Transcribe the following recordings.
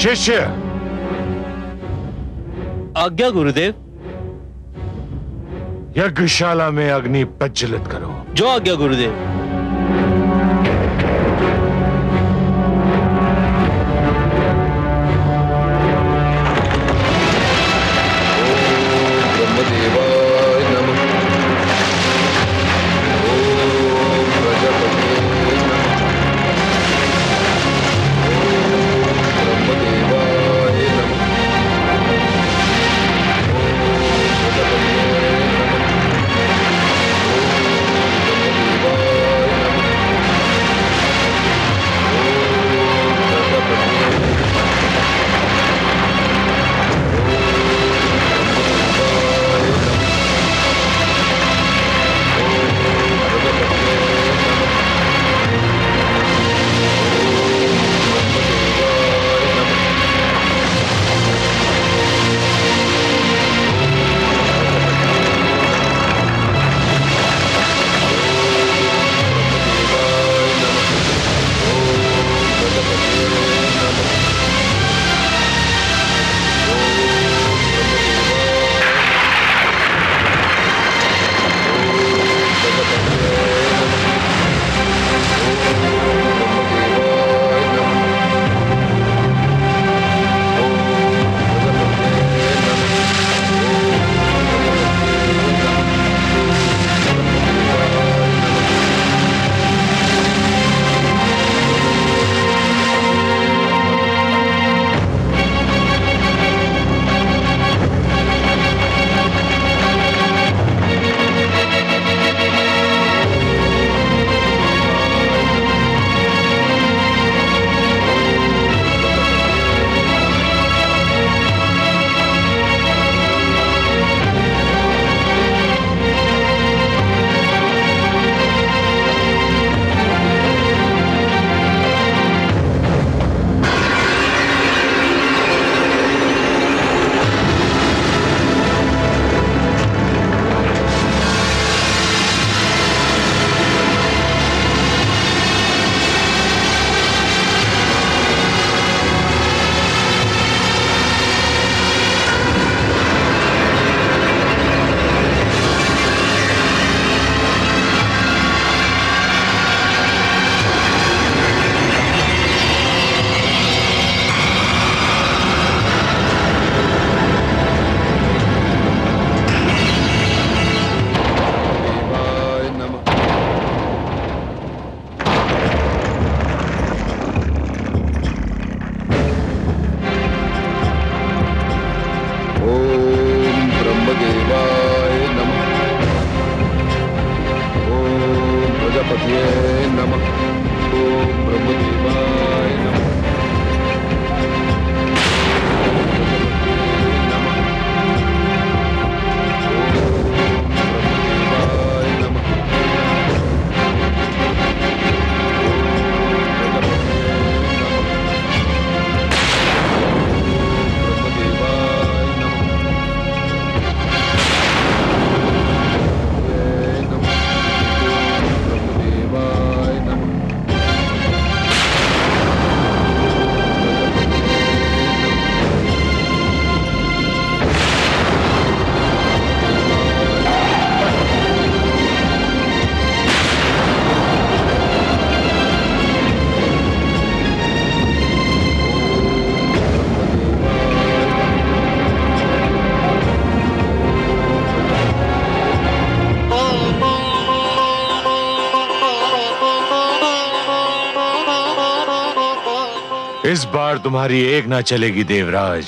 शिष्य, आज्ञा गुरुदेव। यज्ञशाला में अग्नि प्रज्वलित करो। जो आज्ञा गुरुदेव। इस बार तुम्हारी एक ना चलेगी देवराज।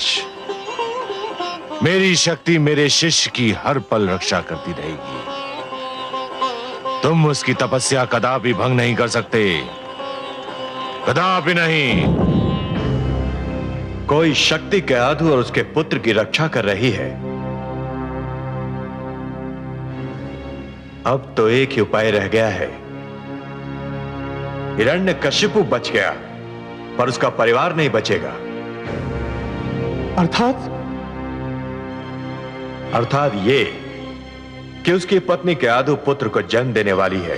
मेरी शक्ति मेरे शिष्य की हर पल रक्षा करती रहेगी। तुम उसकी तपस्या कदापि भंग नहीं कर सकते, कदापि नहीं। कोई शक्ति के आधु और उसके पुत्र की रक्षा कर रही है। अब तो एक ही उपाय रह गया है। हिरण्यकशिपु बच गया, पर उसका परिवार नहीं बचेगा। अर्थात ये कि उसकी पत्नी केआधु पुत्र को जन्म देने वाली है।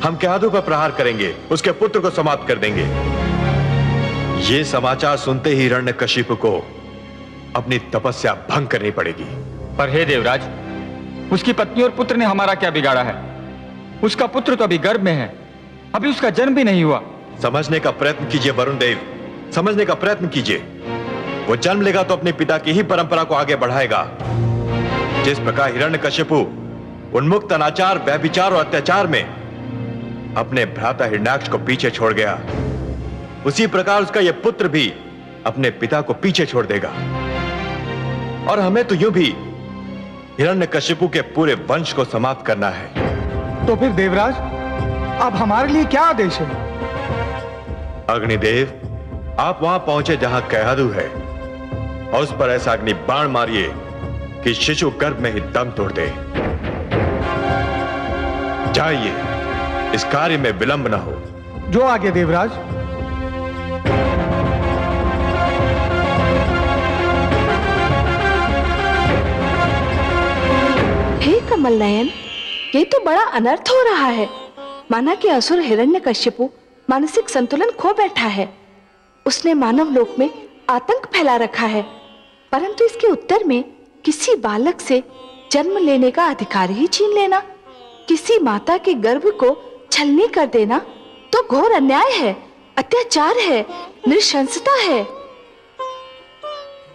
हम केआधु पर प्रहार करेंगे, उसके पुत्र को समाप्त कर देंगे। ये समाचार सुनते ही हिरण्यकशिपु को अपनी तपस्या भंग करनी पड़ेगी। पर हे देवराज, उसकी पत्नी और पुत्र ने हमारा क्या बिगाड़ा है? उसका पुत्र तो अभी गर्भ में है, अभी उसका जन्म भी नहीं हुआ। समझने का प्रयत्न कीजिए वरुण देव, समझने का प्रयत्न कीजिए। वो जन्म लेगा तो अपने पिता की ही परंपरा को आगे बढ़ाएगा। जिस प्रकार हिरण्यकशिपु उन्मुक्त अनाचार, व्यभिचार और अत्याचार में अपने भ्राता हिरण्याक्ष को पीछे छोड़ गया, उसी प्रकार उसका यह पुत्र भी अपने पिता को पीछे छोड़ देगा। और हमें तो यूं भी हिरण्यकशिपु के पूरे वंश को समाप्त करना है। तो फिर देवराज, अब हमारे लिए क्या आदेश है? अग्निदेव, आप वहां पहुंचे जहां कैहदू है और उस पर ऐसा अग्नि बाण मारिए कि शिशु गर्भ में ही दम तोड़ दे। जाइए, इस कार्य में विलंब न हो। जो आगे देवराज। हे कमल नयन, ये तो बड़ा अनर्थ हो रहा है। माना कि असुर हिरण्यकशिपु मानसिक संतुलन खो बैठा है। उसने मानव लोक में आतंक फैला रखा है, परंतु इसके उत्तर में किसी बालक से जन्म लेने का अधिकार ही छीन लेना, किसी माता के गर्भ को छलनी कर देना तो घोर अन्याय है, अत्याचार है, नृशंसता है।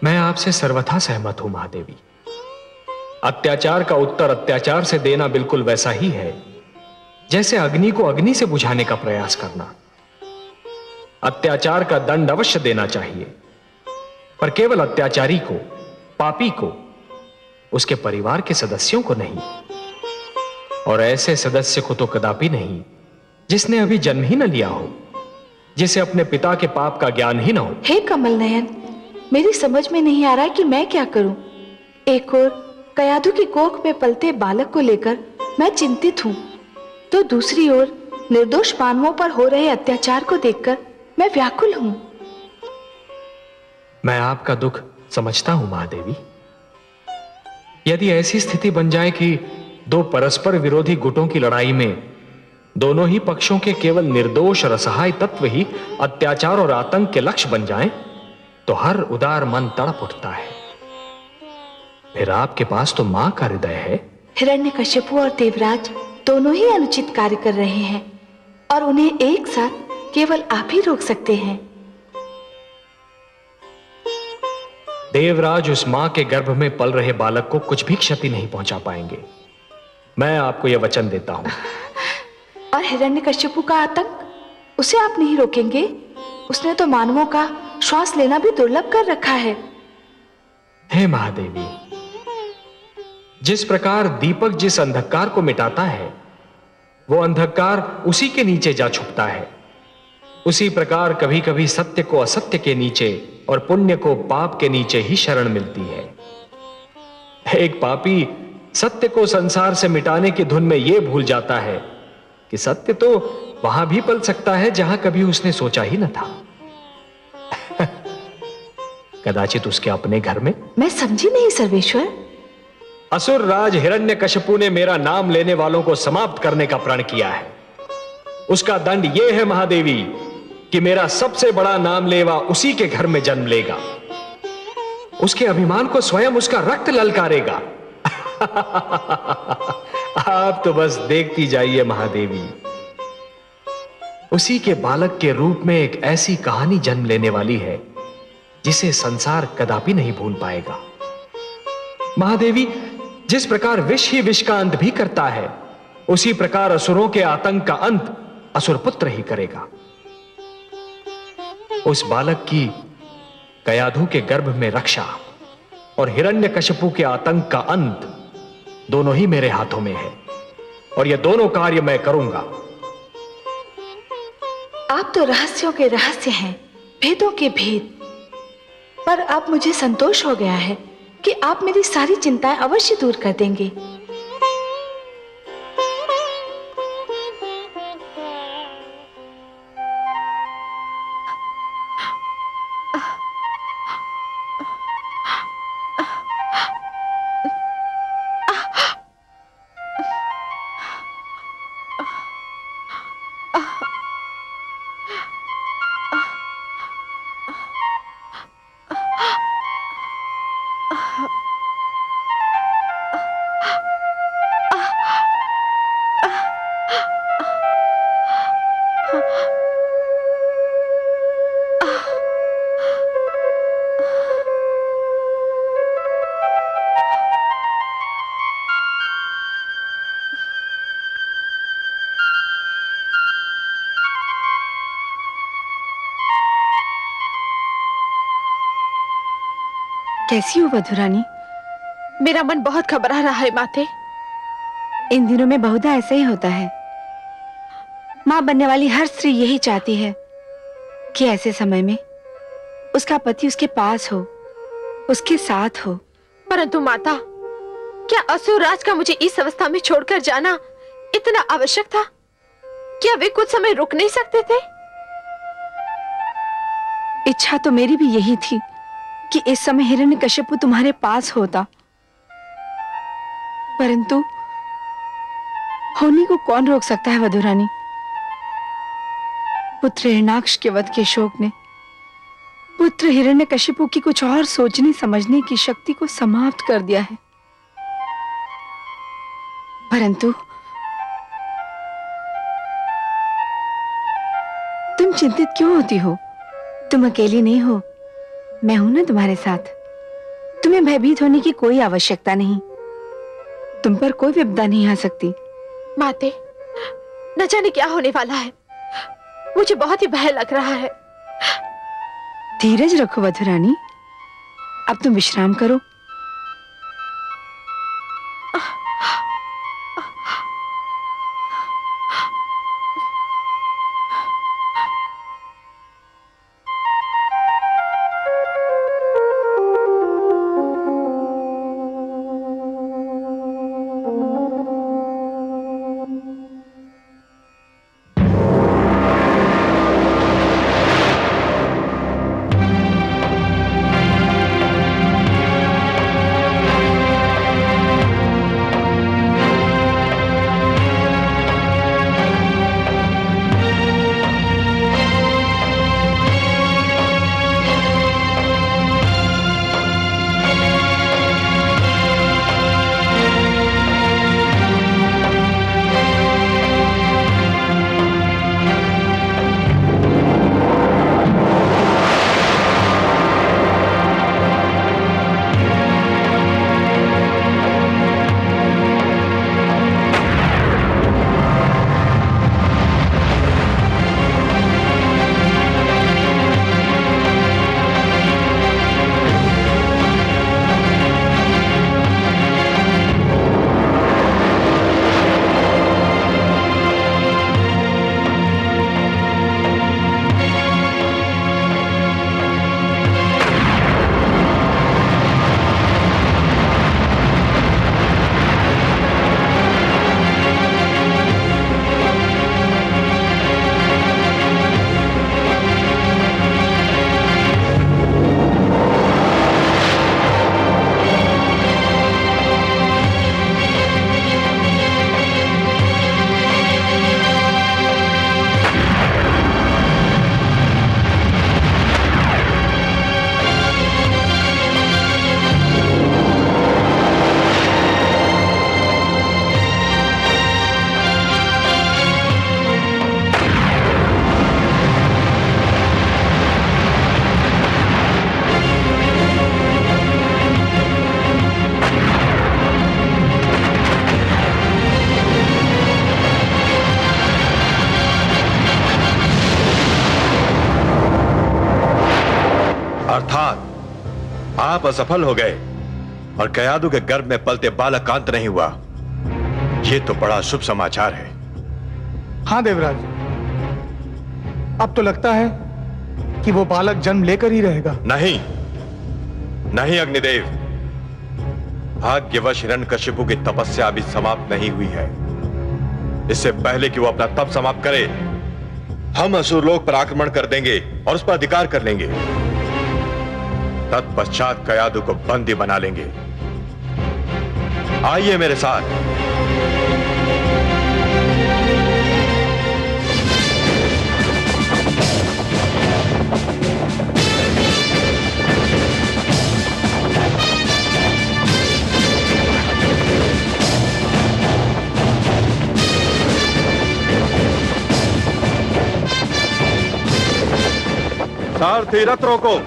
मैं आपसे सर्वथा सहमत हूं महादेवी। अत्याचार का उत्तर अत्याचार से देना बिल्कुल वैसा ही है जैसे अग्नि को अग्नि से बुझाने का प्रयास करना। अत्याचार का दंड अवश्य देना चाहिए, पर केवल अत्याचारी को, पापी को, उसके परिवार के सदस्यों को नहीं। और ऐसे सदस्य को तो कदापि नहीं जिसने अभी जन्म ही न लिया हो, जिसे अपने पिता के पाप का ज्ञान ही न हो। हे कमल नयन, मेरी समझ में नहीं आ रहा कि मैं क्या करूं। एक और कयाधु की कोख में पलते बालक को लेकर मैं चिंतित हूं, तो दूसरी ओर निर्दोष मानवों पर हो रहे अत्याचार को देखकर मैं व्याकुल हूं। मैं आपका दुख समझता हूं महादेवी। यदि ऐसी स्थिति बन जाए कि दो परस्पर विरोधी गुटों की लड़ाई में दोनों ही पक्षों के केवल निर्दोष और असहाय तत्व ही अत्याचार और आतंक के लक्ष्य बन जाएं, तो हर उदार मन तड़प उठता है। फिर आपके पास तो मां का हृदय है। हिरण्यकशिपु और देवराज दोनों ही अनुचित कार्य कर रहे हैं और उन्हें एक साथ केवल आप ही रोक सकते हैं। देवराज उस मां के गर्भ में पल रहे बालक को कुछ भी क्षति नहीं पहुंचा पाएंगे, मैं आपको यह वचन देता हूं। और हिरण्यकशिपु का आतंक, उसे आप नहीं रोकेंगे? उसने तो मानवों का श्वास लेना भी दुर्लभ कर रखा है। हे महादेवी, जिस प्रकार दीपक जिस अंधकार को मिटाता है, वो अंधकार उसी के नीचे जा छुपता है, उसी प्रकार कभी कभी सत्य को असत्य के नीचे और पुण्य को पाप के नीचे ही शरण मिलती है। एक पापी सत्य को संसार से मिटाने की धुन में यह भूल जाता है कि सत्य तो वहां भी पल सकता है जहां कभी उसने सोचा ही न था। कदाचित उसके अपने घर में। मैं समझी नहीं सर्वेश्वर। असुर राज हिरण्यकशिपु ने मेरा नाम लेने वालों को समाप्त करने का प्रण किया है। उसका दंड यह है महादेवी कि मेरा सबसे बड़ा नाम लेवा उसी के घर में जन्म लेगा। उसके अभिमान को स्वयं उसका रक्त ललकारेगा। आप तो बस देखती जाइए महादेवी। उसी के बालक के रूप में एक ऐसी कहानी जन्म लेने वाली है जिसे संसार कदापि नहीं भूल पाएगा। महादेवी, जिस प्रकार विष ही विष का अंत भी करता है, उसी प्रकार असुरों के आतंक का अंत असुर पुत्र ही करेगा। उस बालक की कयाधु के गर्भ में रक्षा और हिरण्यकशिपु के आतंक का अंत दोनों ही मेरे हाथों में है, और यह दोनों कार्य मैं करूंगा। आप तो रहस्यों के रहस्य हैं, भेदों के भेद। पर अब मुझे संतोष हो गया है कि आप मेरी सारी चिंताएं अवश्य दूर कर देंगे। कैसी हो वधुरानी? मेरा मन बहुत घबरा रहा है माते। इन दिनों में बहुधा ऐसा ही होता है। माँ बनने वाली हर स्त्री यही चाहती है कि ऐसे समय में उसका पति उसके पास हो, उसके साथ हो। परंतु माता, क्या असुर राज का मुझे इस अवस्था में छोड़कर जाना इतना आवश्यक था? क्या वे कुछ समय रुक नहीं सकते थे? इच्छा तो मेरी भी यही थी कि इस समय हिरण्यकश्यपु तुम्हारे पास होता, परंतु होनी को कौन रोक सकता है वधुरानी? पुत्र हिरण्याक्ष के वध के शोक ने पुत्र हिरण्यकश्यपु की कुछ और सोचने समझने की शक्ति को समाप्त कर दिया है। परंतु तुम चिंतित क्यों होती हो? तुम अकेली नहीं हो, मैं हूं ना तुम्हारे साथ। तुम्हें भयभीत होने की कोई आवश्यकता नहीं। तुम पर कोई विपदा नहीं आ सकती। माते, न जाने क्या होने वाला है। मुझे बहुत ही भय लग रहा है। धीरज रखो वधुरानी, अब तुम विश्राम करो। अर्थात आप असफल हो गए और कयादू के गर्भ में पलते बालक का अंत नहीं हुआ। यह तो बड़ा शुभ समाचार है। हाँ देवराज, अब तो लगता है कि वो बालक जन्म लेकर ही रहेगा। नहीं नहीं अग्निदेव, भाग्यवश हिरण्यकशिपु की तपस्या अभी समाप्त नहीं हुई है। इससे पहले कि वो अपना तप समाप्त करे, हम असुरलोक पर आक्रमण कर देंगे और उस पर अधिकार कर लेंगे। तत्पश्चात कयादू को बंदी बना लेंगे। आइए मेरे साथ। सारथी रथ रोको।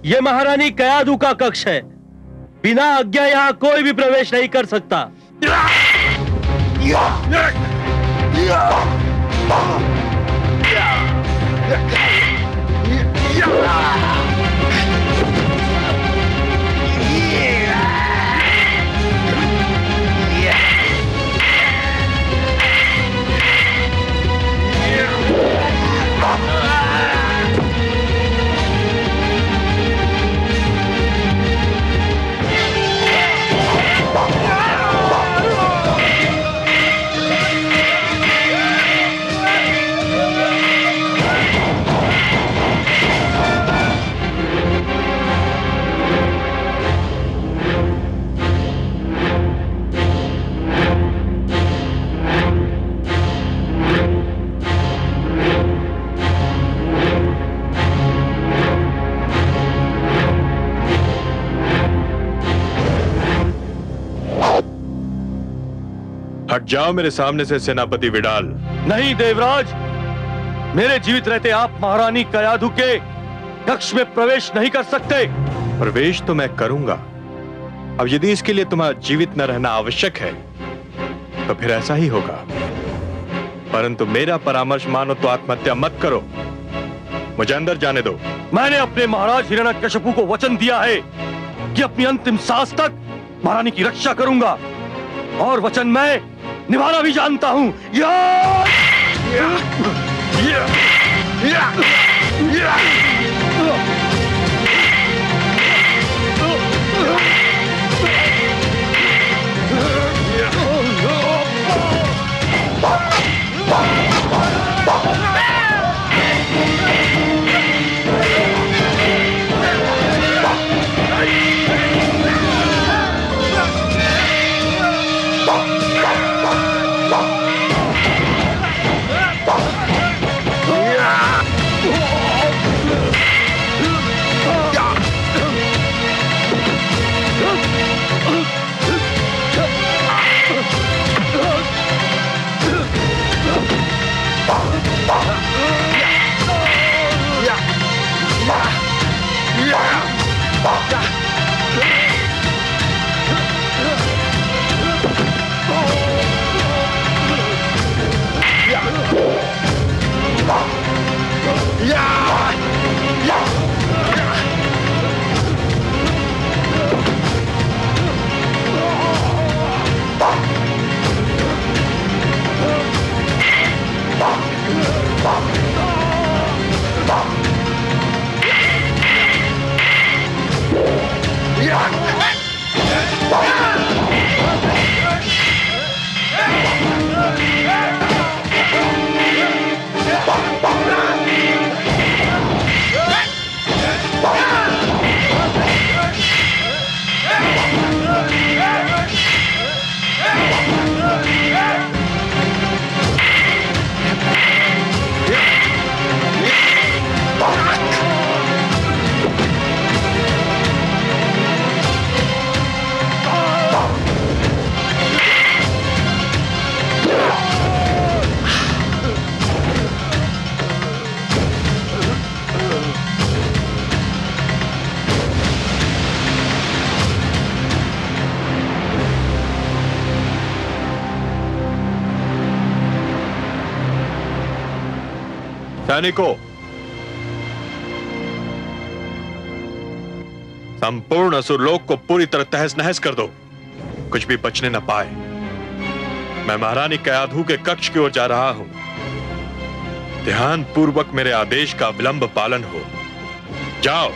ये महारानी कयाधु का कक्ष है। बिना आज्ञा यहाँ कोई भी प्रवेश नहीं कर सकता। हट जाओ मेरे सामने से सेनापति विडाल। नहीं देवराज, मेरे जीवित रहते आप महारानी कयाधु के कक्ष में प्रवेश नहीं कर सकते। प्रवेश तो मैं करूंगा। अब यदि इसके लिए तुम्हारा जीवित न रहना आवश्यक है तो फिर ऐसा ही होगा, परंतु मेरा परामर्श मानो तो आत्महत्या मत करो। मुझे अंदर जाने दो। मैंने अपने महाराज हिरण्यकशिपु को वचन दिया है कि अपनी अंतिम सांस तक महारानी की रक्षा करूंगा, और वचन मैं निभाना भी जानता हूं। सैनिकों, संपूर्ण असुरलोक को पूरी तरह तहस नहस कर दो, कुछ भी बचने न पाए। मैं महारानी कयाधु के कक्ष की ओर जा रहा हूं। ध्यान पूर्वक मेरे आदेश का विलंब पालन हो। जाओ।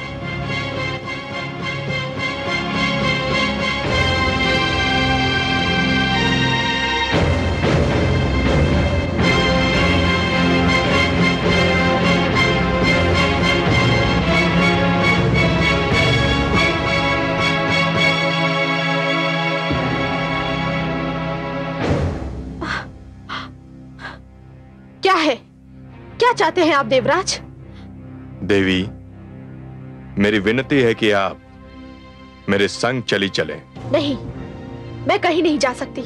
क्या है? क्या चाहते हैं आप देवराज? देवी, मेरी विनती है कि आप मेरे संग चली चलें। नहीं, मैं कहीं नहीं जा सकती।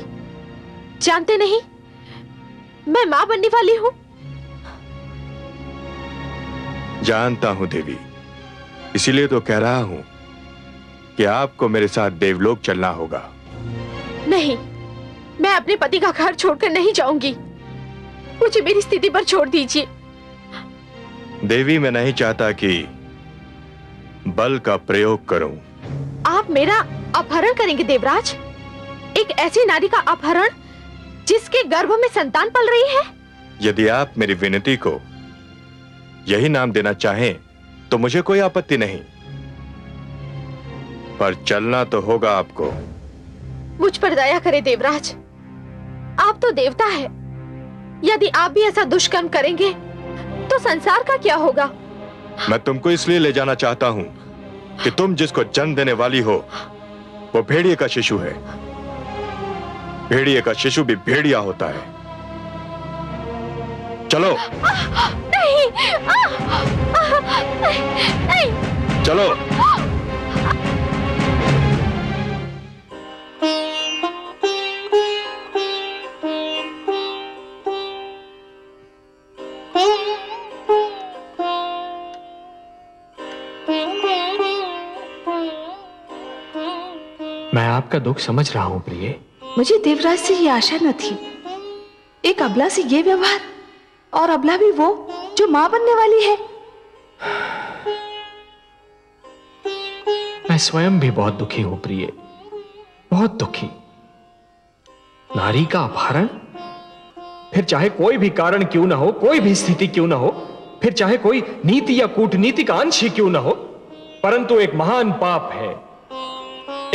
जानते नहीं, मैं मां बनने वाली हूं। जानता हूं देवी, इसीलिए तो कह रहा हूं कि आपको मेरे साथ देवलोक चलना होगा। नहीं, मैं अपने पति का घर छोड़कर नहीं जाऊंगी। मुझे मेरी स्थिति पर छोड़ दीजिए। देवी, मैं नहीं चाहता कि बल का प्रयोग करूं। आप मेरा अपहरण करेंगे देवराज? एक ऐसी नारी का अपहरण जिसके गर्भ में संतान पल रही है? यदि आप मेरी विनती को यही नाम देना चाहें तो मुझे कोई आपत्ति नहीं, पर चलना तो होगा आपको। मुझ पर दया करे देवराज, आप तो देवता है। यदि आप भी ऐसा दुष्कर्म करेंगे तो संसार का क्या होगा? मैं तुमको इसलिए ले जाना चाहता हूं कि तुम जिसको जन्म देने वाली हो वो भेड़िए का शिशु है। भेड़िए का शिशु भी भेड़िया होता है। चलो। नहीं, नहीं। चलो। मैं आपका दुख समझ रहा हूं प्रिय। मुझे देवराज से ये आशा न थी। एक अबला से ये व्यवहार, और अबला भी वो जो मां बनने वाली है। मैं स्वयं भी बहुत दुखी हूं प्रिय, बहुत दुखी। नारी का अपहरण, फिर चाहे कोई भी कारण क्यों ना हो, कोई भी स्थिति क्यों ना हो, फिर चाहे कोई नीति या कूटनीति का अंश ही क्यों ना हो, परंतु एक महान पाप है,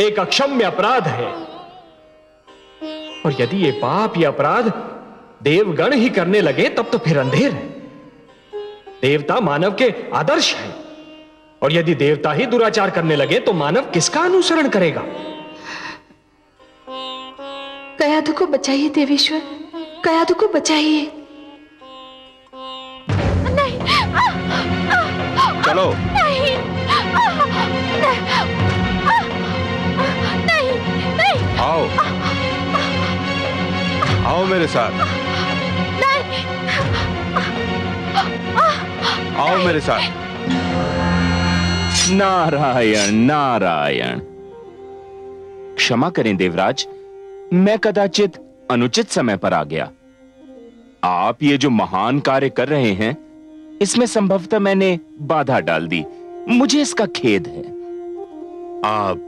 एक अक्षम्य अपराध है। और यदि ये पाप या अपराध देवगण ही करने लगे तब तो फिर अंधेर है। देवता मानव के आदर्श है, और यदि देवता ही दुराचार करने लगे तो मानव किसका अनुसरण करेगा? कयाधु को बचाइए देवेश्वर, कयाधु को बचाइए। नहीं, चलो। नहीं, नहीं, नहीं। आओ, आओ मेरे साथ। आओ मेरे साथ। नारायण नारायण। क्षमा करें देवराज, मैं कदाचित अनुचित समय पर आ गया। आप ये जो महान कार्य कर रहे हैं, इसमें संभवतः मैंने बाधा डाल दी। मुझे इसका खेद है। आप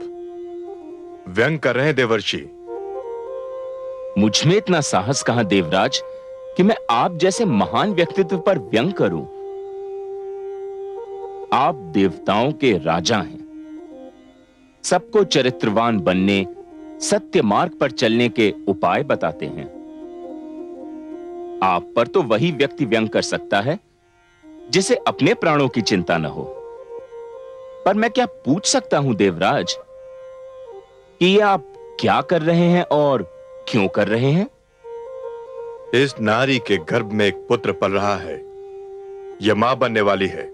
व्यंग कर रहे हैं देवर्षि। मुझ में इतना साहस कहां देवराज कि मैं आप जैसे महान व्यक्तित्व पर व्यंग करूं। आप देवताओं के राजा हैं, सबको चरित्रवान बनने, सत्य मार्ग पर चलने के उपाय बताते हैं। आप पर तो वही व्यक्ति व्यंग कर सकता है जिसे अपने प्राणों की चिंता न हो। पर मैं क्या पूछ सकता हूं देवराज कि ये आप क्या कर रहे हैं और क्यों कर रहे हैं? इस नारी के गर्भ में एक पुत्र पल रहा है। यह मां बनने वाली है।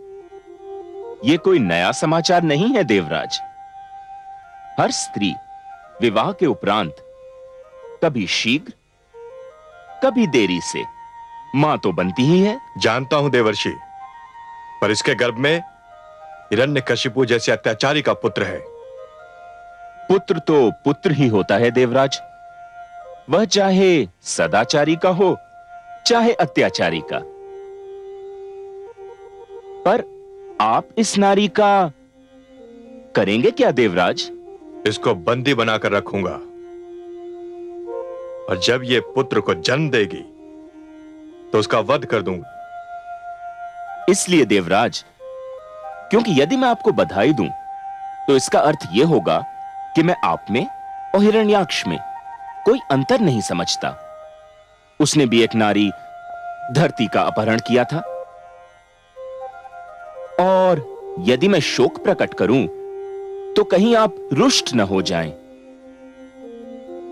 यह कोई नया समाचार नहीं है देवराज। हर स्त्री विवाह के उपरांत कभी शीघ्र कभी देरी से मां तो बनती ही है। जानता हूं देवर्षि, पर इसके गर्भ में हिरण्यकशिपु जैसे अत्याचारी का पुत्र है। पुत्र तो पुत्र ही होता है देवराज, वह चाहे सदाचारी का हो चाहे अत्याचारी का। पर आप इस नारी का करेंगे क्या देवराज? इसको बंदी बनाकर रखूंगा, और जब यह पुत्र को जन्म देगी तो उसका वध कर दूंगा। इसलिए देवराज, क्योंकि यदि मैं आपको बधाई दूं तो इसका अर्थ यह होगा कि मैं आप में और हिरण्याक्ष में कोई अंतर नहीं समझता। उसने भी एक नारी धरती का अपहरण किया था। और यदि मैं शोक प्रकट करूं तो कहीं आप रुष्ट न हो जाएं।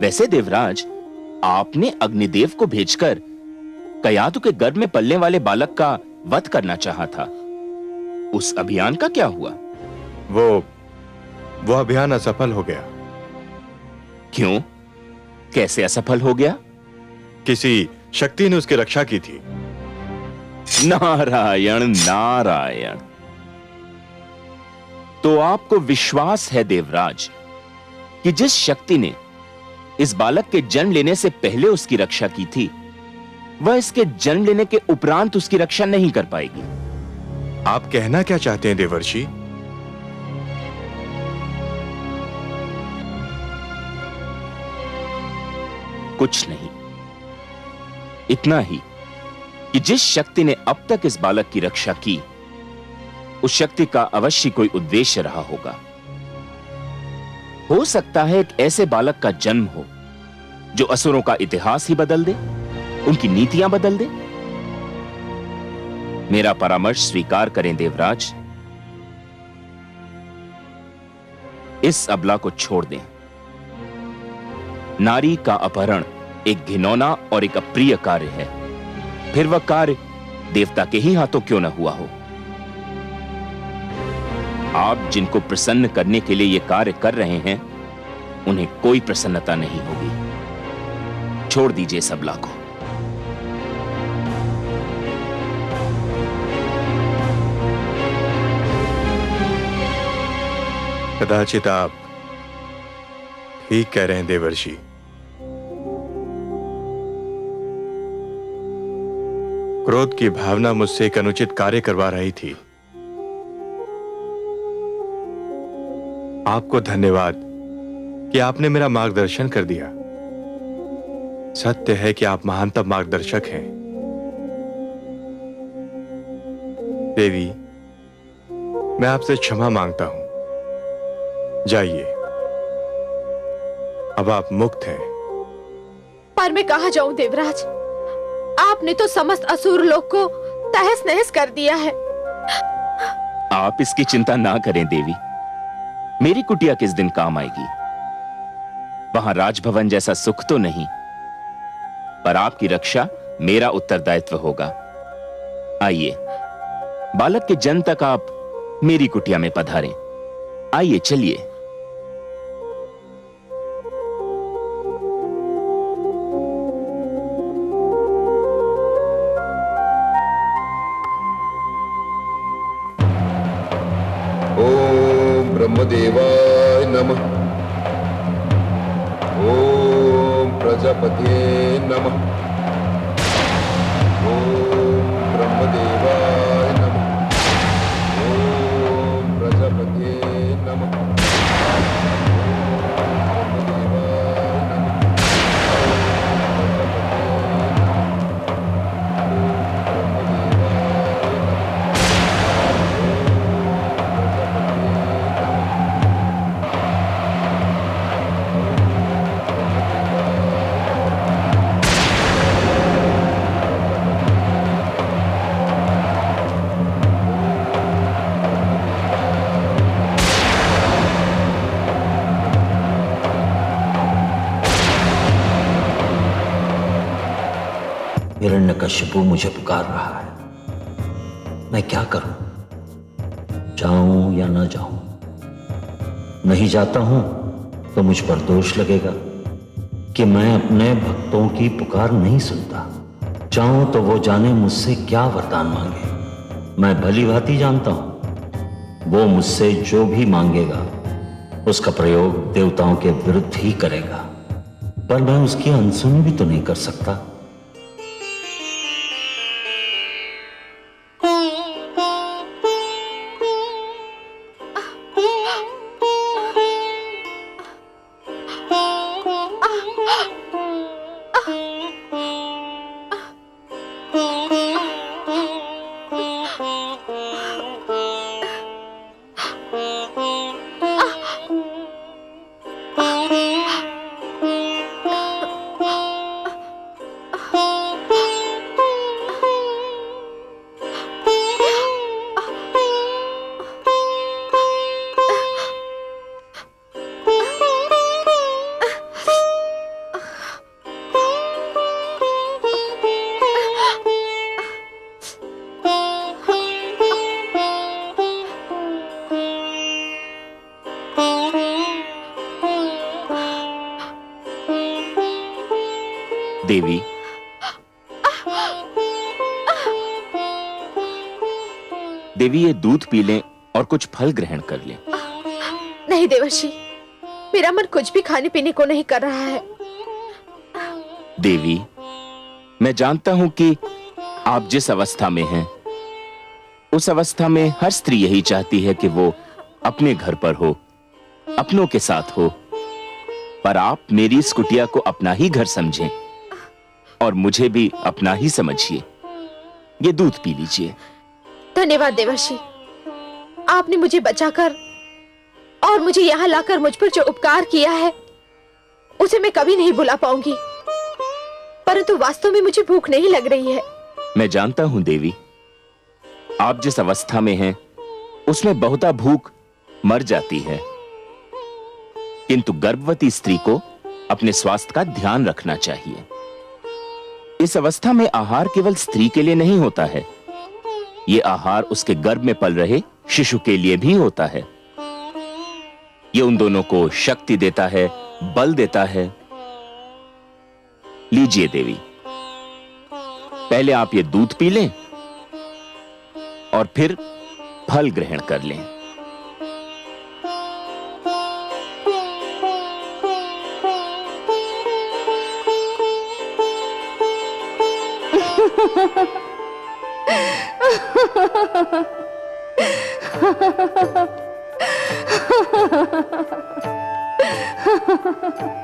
वैसे देवराज, आपने अग्निदेव को भेजकर कयाधु के गर्भ में पलने वाले बालक का वध करना चाहा था। उस अभियान का क्या हुआ? वो अभियान असफल हो गया। क्यों? कैसे असफल हो गया? किसी शक्ति ने उसकी रक्षा की थी। नारायण नारायण। तो आपको विश्वास है देवराज कि जिस शक्ति ने इस बालक के जन्म लेने से पहले उसकी रक्षा की थी, वह इसके जन्म लेने के उपरांत उसकी रक्षा नहीं कर पाएगी। आप कहना क्या चाहते हैं देवर्षि? कुछ नहीं, इतना ही कि जिस शक्ति ने अब तक इस बालक की रक्षा की, उस शक्ति का अवश्य कोई उद्देश्य रहा होगा। हो सकता है एक ऐसे बालक का जन्म हो जो असुरों का इतिहास ही बदल दे, उनकी नीतियां बदल दे। मेरा परामर्श स्वीकार करें देवराज, इस अबला को छोड़ दें। नारी का अपहरण एक घिनौना और एक अप्रिय कार्य है, फिर वह कार्य देवता के ही हाथों क्यों न हुआ हो। आप जिनको प्रसन्न करने के लिए यह कार्य कर रहे हैं, उन्हें कोई प्रसन्नता नहीं होगी। छोड़ दीजिए इस अबला को। कदाचित आप ठीक कह रहे हैं देवर्षि। क्रोध की भावना मुझसे एक अनुचित कार्य करवा रही थी। आपको धन्यवाद कि आपने मेरा मार्गदर्शन कर दिया। सत्य है कि आप महानतम मार्गदर्शक हैं। देवी, मैं आपसे क्षमा मांगता हूं। जाइए, अब आप मुक्त हैं। पर मैं कहां जाऊं देवराज? आपने तो समस्त असुर लोक को तहस नहस कर दिया है। आप इसकी चिंता ना करें देवी, मेरी कुटिया किस दिन काम आएगी। वहां राजभवन जैसा सुख तो नहीं, पर आपकी रक्षा मेरा उत्तरदायित्व होगा। आइए, बालक के जन्म तक आप मेरी कुटिया में पधारें। आइए, चलिए। ओम ब्रह्मदेवाय नमः। ओम प्रजापते नमः। ओम ब्रह्मदेवाय नमः। ओम प्रजापते नमः। हिरण्यकशिपु मुझे पुकार रहा है, मैं क्या करूं? जाऊं या न जाऊं? नहीं जाता हूं तो मुझ पर दोष लगेगा कि मैं अपने भक्तों की पुकार नहीं सुनता। जाऊं तो वो जाने मुझसे क्या वरदान मांगे। मैं भली भांति जानता हूं वो मुझसे जो भी मांगेगा उसका प्रयोग देवताओं के विरुद्ध ही करेगा, पर मैं उसकी अनसुनी भी तो नहीं कर सकता। देवी, देवी ये दूध पी लें और कुछ फल ग्रहण कर लें। नहीं देवर्षि, मेरा मन कुछ भी खाने पीने को नहीं कर रहा है। देवी, मैं जानता हूं कि आप जिस अवस्था में हैं, उस अवस्था में हर स्त्री यही चाहती है कि वो अपने घर पर हो, अपनों के साथ हो। पर आप मेरी इस कुटिया को अपना ही घर समझें और मुझे भी अपना ही समझिए। ये दूध पी लीजिए। धन्यवाद देवर्षि, आपने मुझे बचाकर और मुझे यहाँ लाकर मुझ पर जो उपकार किया है उसे मैं कभी नहीं भुला पाऊंगी। परंतु वास्तव में मुझे भूख नहीं लग रही है। मैं जानता हूं देवी, आप जिस अवस्था में हैं उसमें बहुता भूख मर जाती है, किंतु गर्भवती स्त्री को अपने स्वास्थ्य का ध्यान रखना चाहिए। इस अवस्था में आहार केवल स्त्री के लिए नहीं होता है, यह आहार उसके गर्भ में पल रहे शिशु के लिए भी होता है। ये उन दोनों को शक्ति देता है, बल देता है। लीजिए देवी, पहले आप ये दूध पी लें और फिर फल ग्रहण कर लें।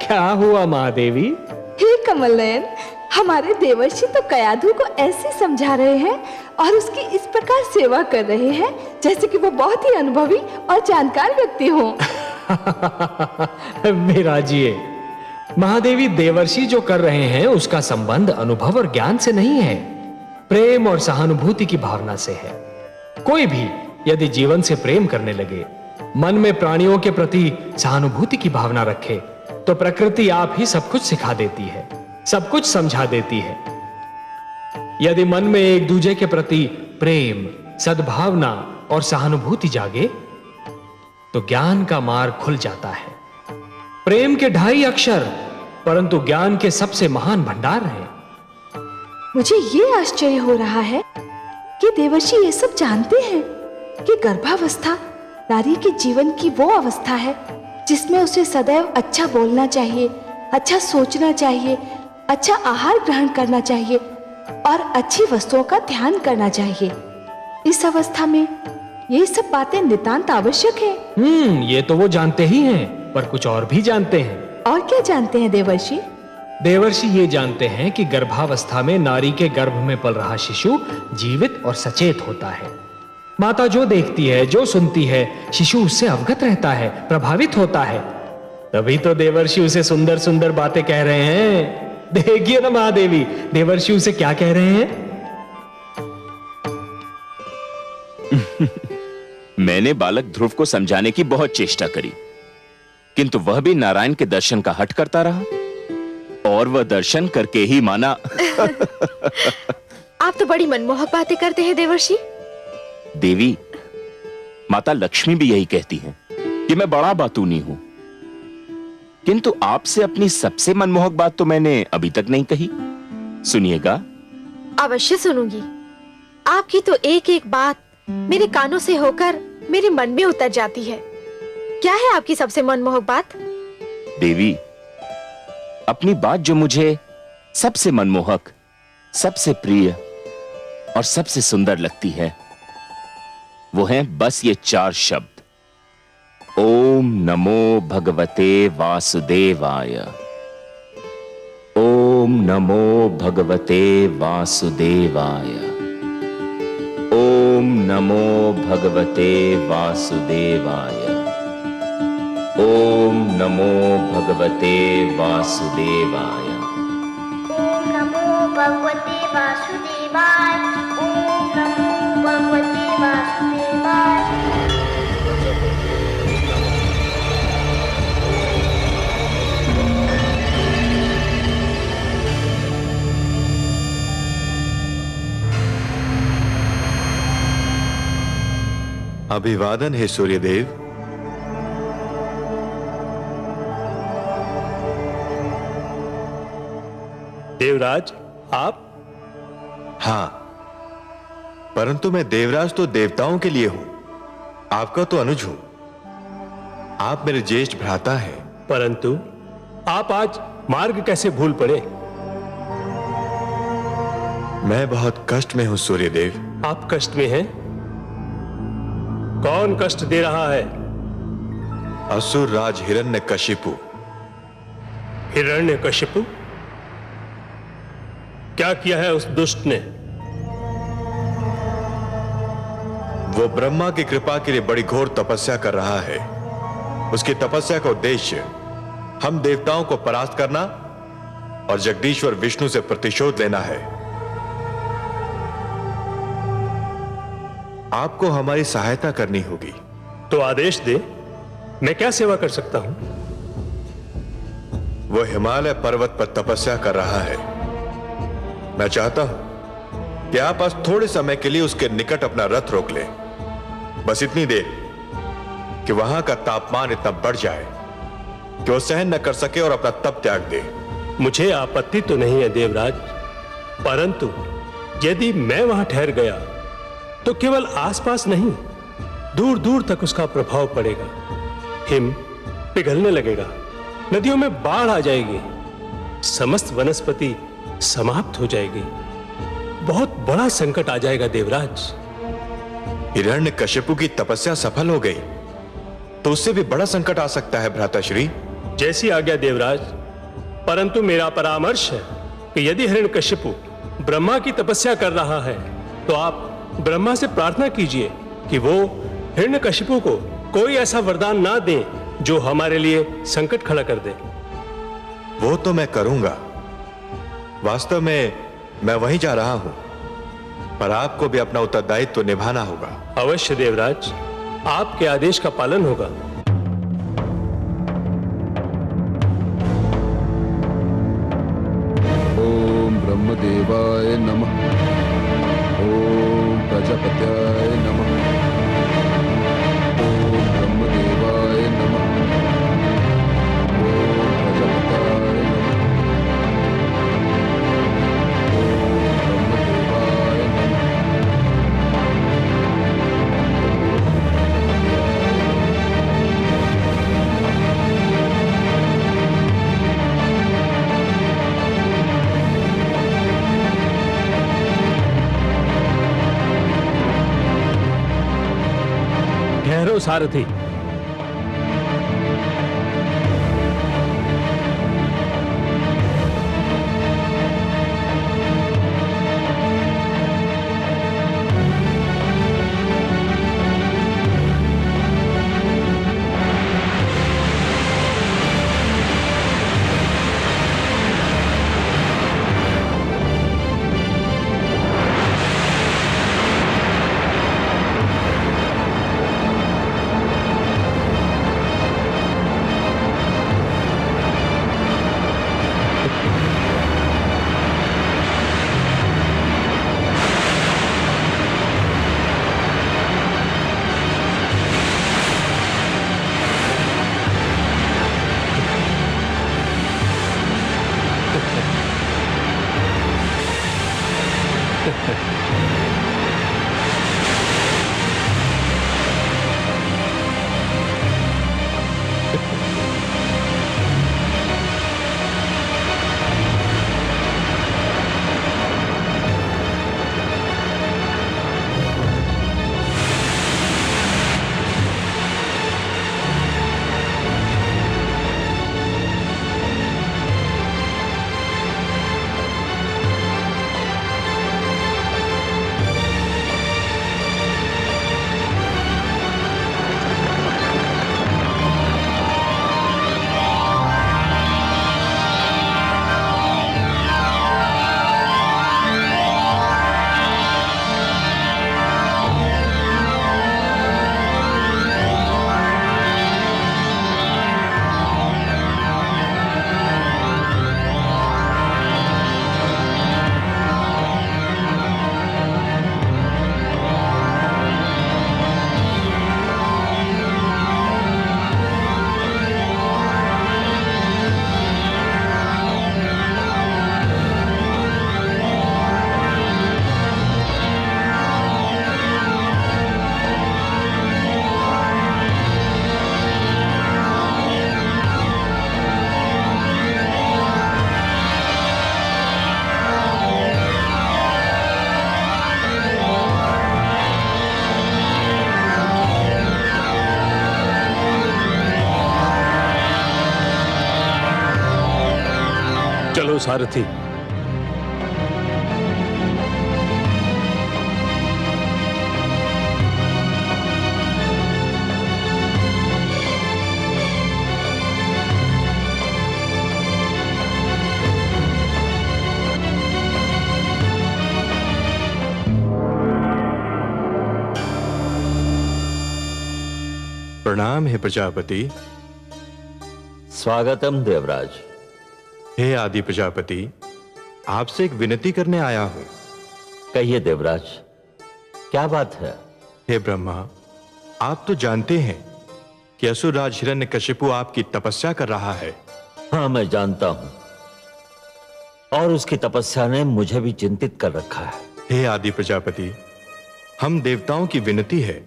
क्या हुआ महादेवी? हे कमल नयन, हमारे देवर्षि तो कयाधु को ऐसे समझा रहे हैं और उसकी इस प्रकार सेवा कर रहे हैं जैसे कि वो बहुत ही अनुभवी और जानकार व्यक्ति हो। विराजिए, महादेवी देवर्षि जो कर रहे हैं उसका संबंध अनुभव और ज्ञान से नहीं है, प्रेम और सहानुभूति की भावना से है। कोई भी यदि जीवन से प्रेम करने लगे, मन में प्राणियों के प्रति सहानुभूति की भावना रखे, तो प्रकृति आप ही सब कुछ सिखा देती है, सब कुछ समझा देती है। यदि मन में एक दूसरे के प्रति प्रेम, सद्भावना और सहानुभूति जागे, तो ज्ञान का मार्ग खुल जाता है। प्रेम के 2.5 अक्षर, परंतु ज्ञान के सबसे महान भंडार हैं। मुझे ये आश्चर्य हो रहा है कि देवर्षि ये सब जानते हैं कि गर्भावस्था नारी के जीवन की वो अवस्था है जिसमें उसे सदैव अच्छा बोलना चाहिए, अच्छा सोचना चाहिए, अच्छा आहार ग्रहण करना चाहिए और अच्छी वस्तुओं का ध्यान करना चाहिए। इस अवस्था में ये सब बातें नितांत आवश्यक है। ये तो वो जानते ही हैं, पर कुछ और भी जानते हैं। और क्या जानते हैं देवर्षि? देवर्षि ये जानते हैं कि गर्भावस्था में नारी के गर्भ में पल रहा शिशु जीवित और सचेत होता है। माता जो देखती है, जो सुनती है, शिशु उससे अवगत रहता है, प्रभावित होता है। तभी तो देवर्षि उसे सुंदर सुंदर बातें कह रहे हैं। देखिए ना महादेवी, देवर्षि उसे क्या कह रहे हैं। मैंने बालक ध्रुव को समझाने की बहुत चेष्टा करी, किंतु वह भी नारायण के दर्शन का हट करता रहा और वह दर्शन करके ही माना। आप तो बड़ी मनमोहक बातें करते हैं देवर्षि। देवी, माता लक्ष्मी भी यही कहती हैं कि मैं बड़ा बातूनी हूं, किंतु आपसे अपनी सबसे मनमोहक बात तो मैंने अभी तक नहीं कही। सुनिएगा। अवश्य सुनूंगी। आपकी तो एक एक बात मेरे कानों से होकर मेरे मन में उतर जाती है। क्या है आपकी सबसे मनमोहक बात? देवी, अपनी बात जो मुझे सबसे मनमोहक, सबसे प्रिय और सबसे सुंदर लगती है, वो है बस ये 4 शब्द। ओम नमो भगवते वासुदेवाय। ओम नमो भगवते वासुदेवाय। ओम नमो भगवते वासुदेवाय। ओम नमो भगवते वासुदेवाय। ओम नमो भगवते वासुदेवाय। ओम नमो भगवते वासुदेवाय। अभिवादन है सूर्यदेव। देवराज, आप? हां, परंतु मैं देवराज तो देवताओं के लिए हूं, आपका तो अनुज हूं। आप मेरे ज्येष्ठ भ्राता हैं। परंतु आप आज मार्ग कैसे भूल पड़े? मैं बहुत कष्ट में हूं सूर्यदेव। आप कष्ट में हैं? कौन कष्ट दे रहा है? असुर राज हिरण्यकशिपु। हिरण्यकशिपु? क्या किया है उस दुष्ट ने? वो ब्रह्मा की कृपा के लिए बड़ी घोर तपस्या कर रहा है। उसकी तपस्या का उद्देश्य हम देवताओं को परास्त करना और जगदीश्वर विष्णु से प्रतिशोध लेना है। आपको हमारी सहायता करनी होगी। तो आदेश दे, मैं क्या सेवा कर सकता हूं? वो हिमालय पर्वत पर तपस्या कर रहा है। मैं चाहता हूं कि आप बस थोड़े समय के लिए उसके निकट अपना रथ रोक लें। बस इतनी देर कि वहां का तापमान इतना बढ़ जाए कि वो सहन न कर सके और अपना तप त्याग दे। मुझे आपत्ति तो नहीं है देवराज, परंतु यदि मैं वहां ठहर गया तो केवल आसपास नहीं, दूर दूर तक उसका प्रभाव पड़ेगा। हिम पिघलने लगेगा, नदियों में बाढ़ आ जाएगी, समस्त वनस्पति समाप्त हो जाएगी। बहुत बड़ा संकट आ जाएगा देवराज। हिरण्यकशिपु की तपस्या सफल हो गई तो उससे भी बड़ा संकट आ सकता है भ्राताश्री। जैसी आज्ञा देवराज, परंतु मेरा परामर्श है कि यदि हिरण्यकशिपु ब्रह्मा की तपस्या कर रहा है तो आप ब्रह्मा से प्रार्थना कीजिए कि वो हिरण्यकशिपु को कोई ऐसा वरदान ना दे जो हमारे लिए संकट खड़ा कर दे। वो तो मैं करूंगा। वास्तव में मैं वहीं जा रहा हूं, पर आपको भी अपना उत्तरदायित्व निभाना होगा। अवश्य देवराज, आपके आदेश का पालन होगा। ओम ब्रह्मदेवाय नमः। ओम प्रजापत्याय नमः। ओम ब्रह्मदेवाय नमः। ओम प्रजापत्याय नमः। ओम ब्रह्मदेवाय नमः। ठहरो सारथी। चलो सारथी। प्रणाम है प्रजापति। स्वागतम देवराज। हे आदि प्रजापति, आपसे एक विनती करने आया हूं। कहिए देवराज, क्या बात है? हे ब्रह्मा, आप तो जानते हैं कि असुरराज हिरण्यकशिपु आपकी तपस्या कर रहा है। हाँ, मैं जानता हूं, और उसकी तपस्या ने मुझे भी चिंतित कर रखा है। हे आदि प्रजापति, हम देवताओं की विनती है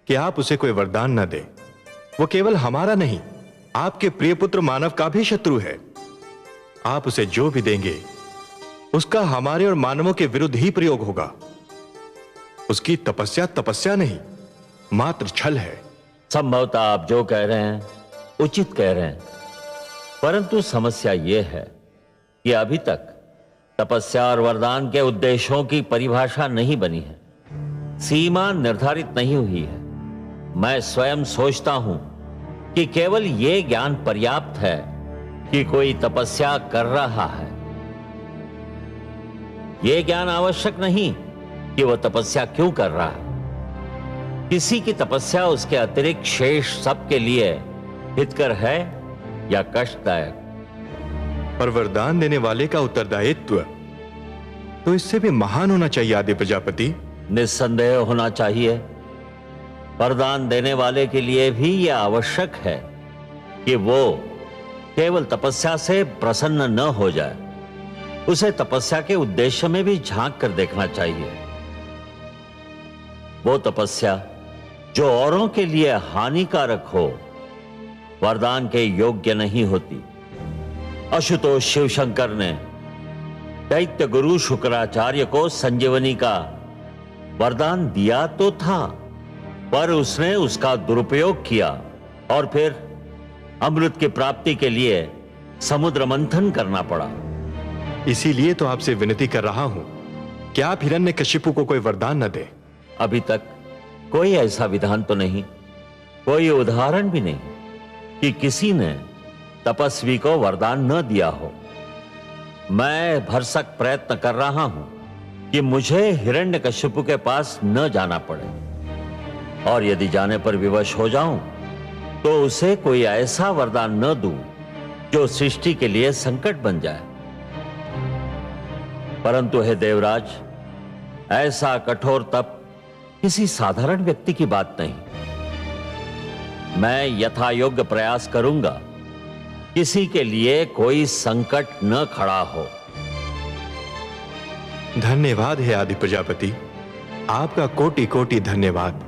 कि आप उसे कोई वरदान न दें। वो केवल हमारा नहीं, आपके प्रिय पुत्र मानव का भी शत्रु है। आप उसे जो भी देंगे उसका हमारे और मानवों के विरुद्ध ही प्रयोग होगा। उसकी तपस्या तपस्या नहीं, मात्र छल है। संभवतः आप जो कह रहे हैं उचित कह रहे हैं, परंतु समस्या यह है कि अभी तक तपस्या और वरदान के उद्देश्यों की परिभाषा नहीं बनी है, सीमा निर्धारित नहीं हुई है। मैं स्वयं सोचता हूं कि केवल यह ज्ञान पर्याप्त है कि कोई तपस्या कर रहा है। यह ज्ञान आवश्यक नहीं कि वह तपस्या क्यों कर रहा है। किसी की तपस्या उसके अतिरिक्त शेष सबके लिए हितकर है या कष्टदायक। पर वरदान देने वाले का उत्तरदायित्व तो इससे भी महान होना चाहिए आदि प्रजापति। निस्संदेह होना चाहिए। वरदान देने वाले के लिए भी यह आवश्यक है कि वो केवल तपस्या से प्रसन्न न हो जाए, उसे तपस्या के उद्देश्य में भी झांक कर देखना चाहिए। वो तपस्या जो औरों के लिए हानिकारक हो, वरदान के योग्य नहीं होती। आशुतोष शिवशंकर ने दैत्य गुरु शुक्राचार्य को संजीवनी का वरदान दिया तो था, पर उसने उसका दुरुपयोग किया और फिर अमृत की प्राप्ति के लिए समुद्र मंथन करना पड़ा। इसीलिए तो आपसे विनती कर रहा हूं कि आप हिरण्यकशिपु को कोई वरदान न दें। अभी तक कोई ऐसा विधान तो नहीं, कोई उदाहरण भी नहीं कि किसी ने तपस्वी को वरदान न दिया हो। मैं भरसक प्रयत्न कर रहा हूं कि मुझे हिरण्यकशिपु के पास न जाना पड़े, और यदि जाने पर विवश हो जाऊं तो उसे कोई ऐसा वरदान न दूं जो सृष्टि के लिए संकट बन जाए। परंतु हे देवराज, ऐसा कठोर तप किसी साधारण व्यक्ति की बात नहीं। मैं यथायोग्य प्रयास करूंगा, किसी के लिए कोई संकट न खड़ा हो। धन्यवाद है आदि प्रजापति, आपका कोटि कोटि धन्यवाद।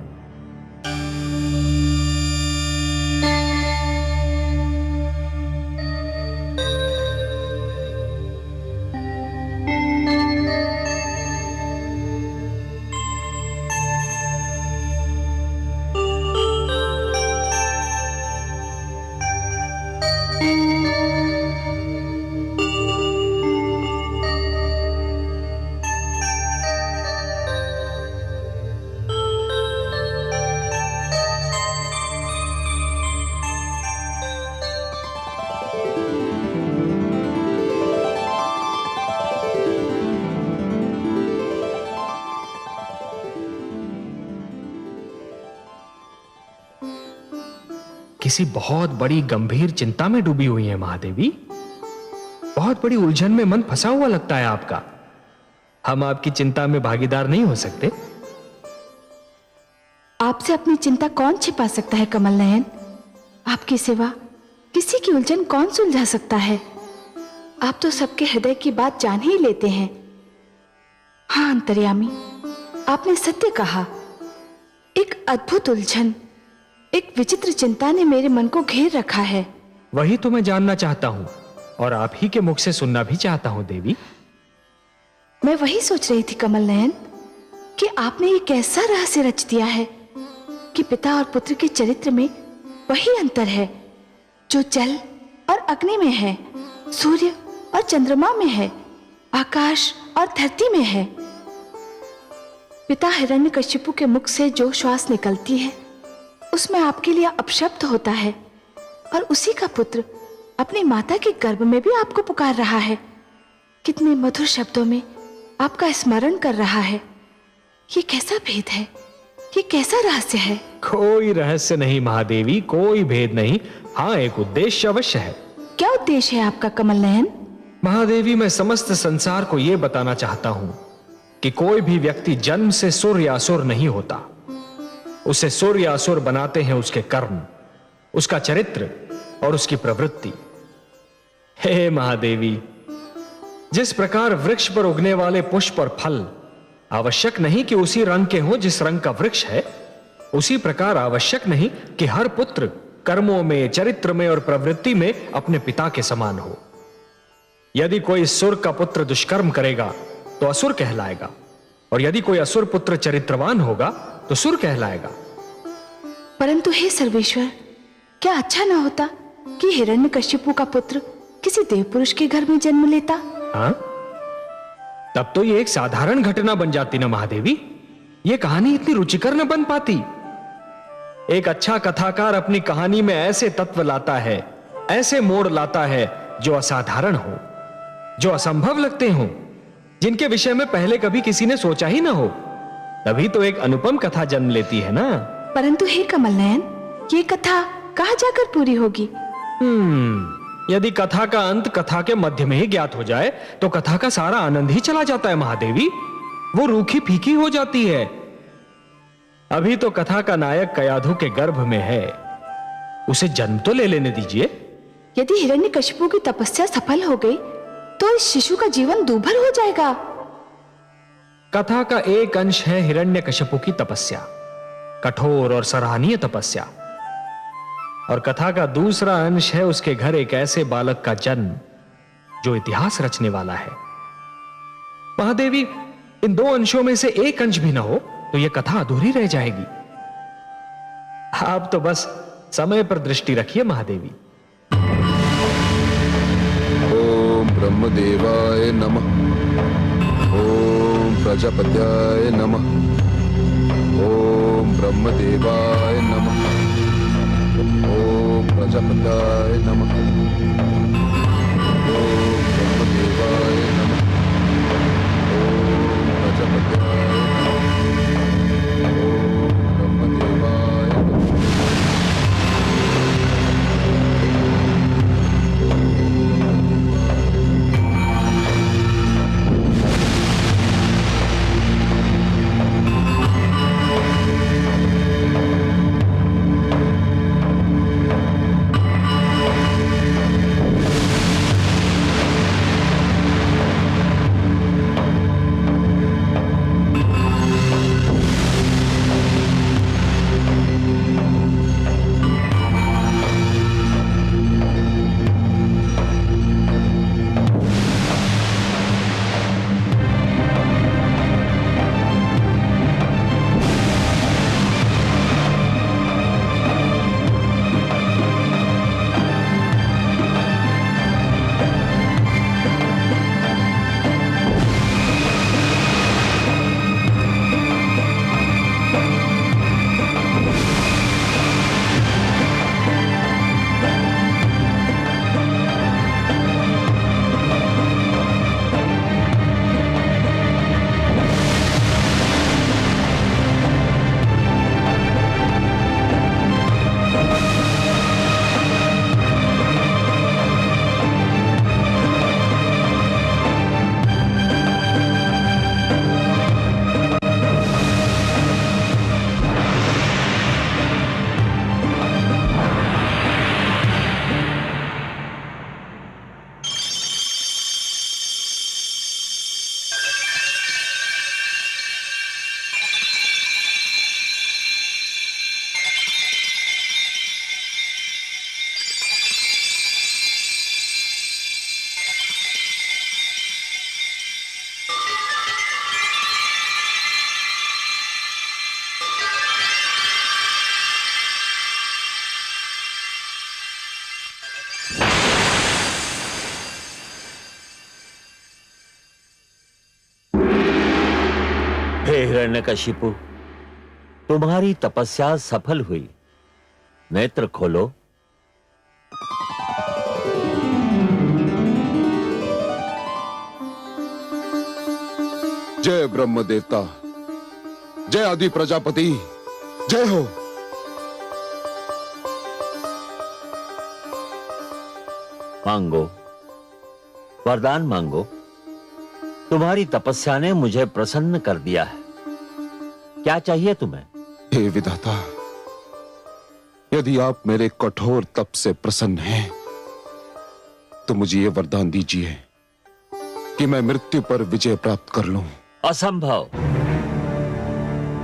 किसी बहुत बड़ी गंभीर चिंता में डूबी हुई है महादेवी। बहुत बड़ी उलझन में मन फंसा हुआ लगता है आपका। हम आपकी चिंता में भागीदार नहीं हो सकते? आपसे अपनी चिंता कौन छिपा सकता है कमल नयन? आपके सिवा किसी की उलझन कौन सुलझा सकता है? आप तो सबके हृदय की बात जान ही लेते हैं। हाँ अंतर्यामी, आपने सत्य कहा। एक अद्भुत उलझन, एक विचित्र चिंता ने मेरे मन को घेर रखा है। वही तो मैं जानना चाहता हूं और आप ही के मुख से सुनना भी चाहता हूं देवी। मैं वही सोच रही थी कमल नयन कि आपने ये कैसा रहस्य रच दिया है कि पिता और पुत्र के चरित्र में वही अंतर है जो जल और अग्नि में है, सूर्य और चंद्रमा में है, आकाश और धरती में है। पिता हिरण्यकशिपु के मुख से जो श्वास निकलती है उसमें आपके लिए अपशब्द होता है, और उसी का पुत्र अपनी माता के गर्भ में भी आपको पुकार रहा है। कितने मधुर शब्दों में आपका स्मरण कर रहा है। ये कैसा भेद है, ये कैसा रहस्य है? कोई रहस्य नहीं महादेवी, कोई भेद नहीं। हाँ, एक उद्देश्य अवश्य है। क्या उद्देश्य है आपका कमल नयन? महादेवी, मैं समस्त संसार को यह बताना चाहता हूं कि कोई भी व्यक्ति जन्म से सुर या असुर नहीं होता। उसे सुर या असुर बनाते हैं उसके कर्म, उसका चरित्र और उसकी प्रवृत्ति। हे महादेवी, जिस प्रकार वृक्ष पर उगने वाले पुष्प और फल आवश्यक नहीं कि उसी रंग के हों जिस रंग का वृक्ष है, उसी प्रकार आवश्यक नहीं कि हर पुत्र कर्मों में, चरित्र में और प्रवृत्ति में अपने पिता के समान हो। यदि कोई सुर का पुत्र दुष्कर्म करेगा तो असुर कहलाएगा, और यदि कोई असुर पुत्र चरित्रवान होगा तो सुर कहलाएगा। परंतु हे सर्वेश्वर, क्या अच्छा ना होता कि हिरण्यकशिपु का पुत्र किसी देव पुरुष के घर में जन्म लेता? हाँ? तब तो ये एक साधारण घटना बन जाती ना महादेवी। ये कहानी इतनी रुचिकर न बन पाती। एक अच्छा कथाकार अपनी कहानी में ऐसे तत्व लाता है, ऐसे मोड़ लाता है जो असाधारण हो, जो असंभव लगते हो, जिनके विषय में पहले कभी किसी ने सोचा ही ना हो। तभी तो एक अनुपम कथा जन्म लेती है ना। परंतु हे कमल नयन, ये कथा कहां जाकर पूरी होगी? यदि कथा का अंत कथा के मध्य में ही ज्ञात हो जाए तो कथा का सारा आनंद ही चला जाता है महादेवी। वो रूखी फीकी हो जाती है। अभी तो कथा का नायक कयाधु के गर्भ में है, उसे जन्म तो ले लेने दीजिए। यदि हिरण्यकशिपु की तपस्या सफल हो गई तो इस शिशु का जीवन दूभर हो जाएगा। कथा का एक अंश है हिरण्यकशिपु की तपस्या, कठोर और सराहनीय तपस्या, और कथा का दूसरा अंश है उसके घर एक ऐसे बालक का जन्म जो इतिहास रचने वाला है। महादेवी, इन दो अंशों में से एक अंश भी ना हो तो यह कथा अधूरी रह जाएगी। आप तो बस समय पर दृष्टि रखिए महादेवी। ओम ब्रह्मदेवाय नमः। ओम प्रजापत्याय नमः। ओम ब्रह्मदेवाय नमः। ओम प्रजापत्याय नमः। ओम ब्रह्मदेवाय नमः। ओम प्रजापत्याय नमः। ओम ब्रह्मदेवाय नमः। हिरण्यकशिपु, तुम्हारी तपस्या सफल हुई। नेत्र खोलो। जय ब्रह्म देवता, जय आदि प्रजापति, जय हो। मांगो, वरदान मांगो। तुम्हारी तपस्या ने मुझे प्रसन्न कर दिया है। क्या चाहिए तुम्हें? हे विधाता, यदि आप मेरे कठोर तप से प्रसन्न हैं, तो मुझे ये वरदान दीजिए कि मैं मृत्यु पर विजय प्राप्त कर लूं। असंभव।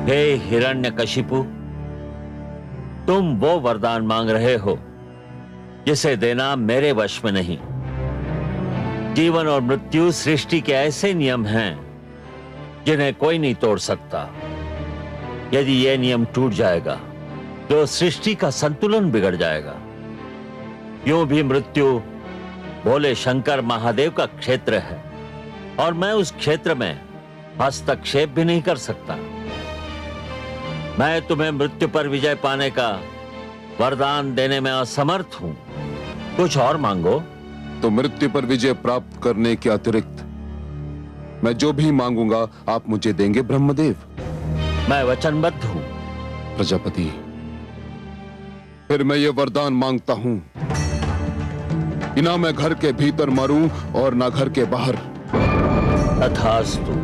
हे हिरण्यकशिपु, तुम वो वरदान मांग रहे हो जिसे देना मेरे वश में नहीं। जीवन और मृत्यु सृष्टि के ऐसे नियम हैं जिन्हें कोई नहीं तोड़ सकता। यदि यह नियम टूट जाएगा तो सृष्टि का संतुलन बिगड़ जाएगा। यूं भी मृत्यु भोले शंकर महादेव का क्षेत्र है और मैं उस क्षेत्र में हस्तक्षेप भी नहीं कर सकता। मैं तुम्हें मृत्यु पर विजय पाने का वरदान देने में असमर्थ हूं। कुछ और मांगो। तो मृत्यु पर विजय प्राप्त करने के अतिरिक्त मैं जो भी मांगूंगा आप मुझे देंगे ब्रह्मदेव? मैं वचनबद्ध हूं। प्रजापति, फिर मैं ये वरदान मांगता हूं कि ना मैं घर के भीतर मरूं और ना घर के बाहर। तथास्तु।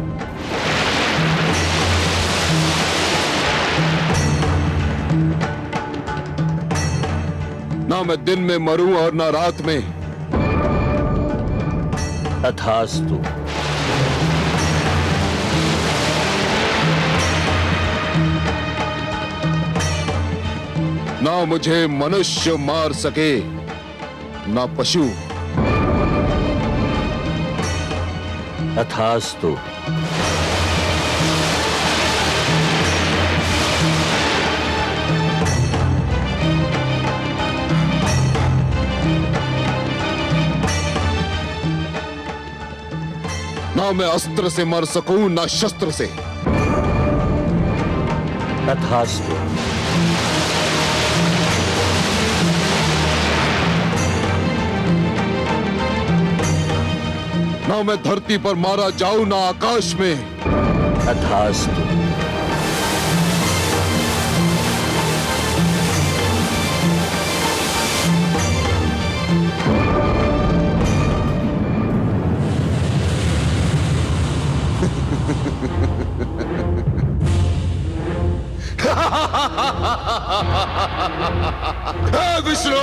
ना मैं दिन में मरूं और ना रात में। तथास्तु। ना मुझे मनुष्य मार सके ना पशु। तथास्तु। ना मैं अस्त्र से मर सकूं ना शस्त्र से। तथास्तु। ना मैं धरती पर मारा जाऊं ना आकाश में। तथास्तु। विष्णु,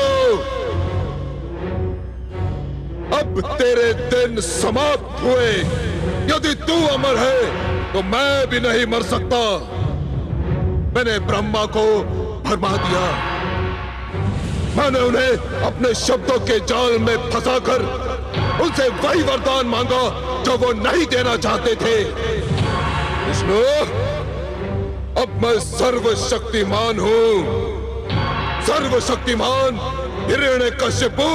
अब तेरे दिन समाप्त हुए। यदि तू अमर है तो मैं भी नहीं मर सकता। मैंने ब्रह्मा को भरमा दिया। मैंने उन्हें अपने शब्दों के जाल में फंसाकर उनसे वही वरदान मांगा जो वो नहीं देना चाहते थे। विष्णु, अब मैं सर्वशक्तिमान हूं। सर्वशक्तिमान हिरण्यकशिपु।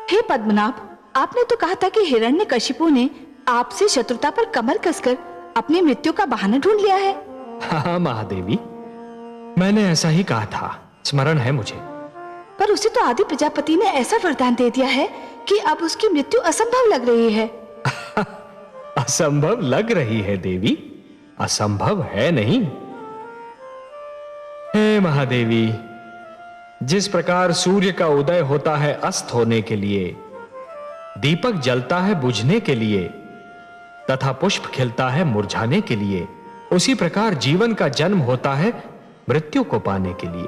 हे पद्मनाभ, आपने तो कहा था कि हिरण्यकशिपु ने आपसे शत्रुता पर कमर कसकर अपनी मृत्यु का बहाना ढूंढ लिया है। हाँ महादेवी, मैंने ऐसा ही कहा था, स्मरण है मुझे। पर उसे तो आदि प्रजापति ने ऐसा वरदान दे दिया है कि अब उसकी मृत्यु असंभव लग रही है। असंभव लग रही है देवी, असंभव है नहीं। हे महादेवी, जिस प्रकार सूर्य का उदय होता है अस्त होने के लिए, दीपक जलता है बुझने के लिए तथा पुष्प खिलता है मुरझाने के लिए, उसी प्रकार जीवन का जन्म होता है मृत्यु को पाने के लिए।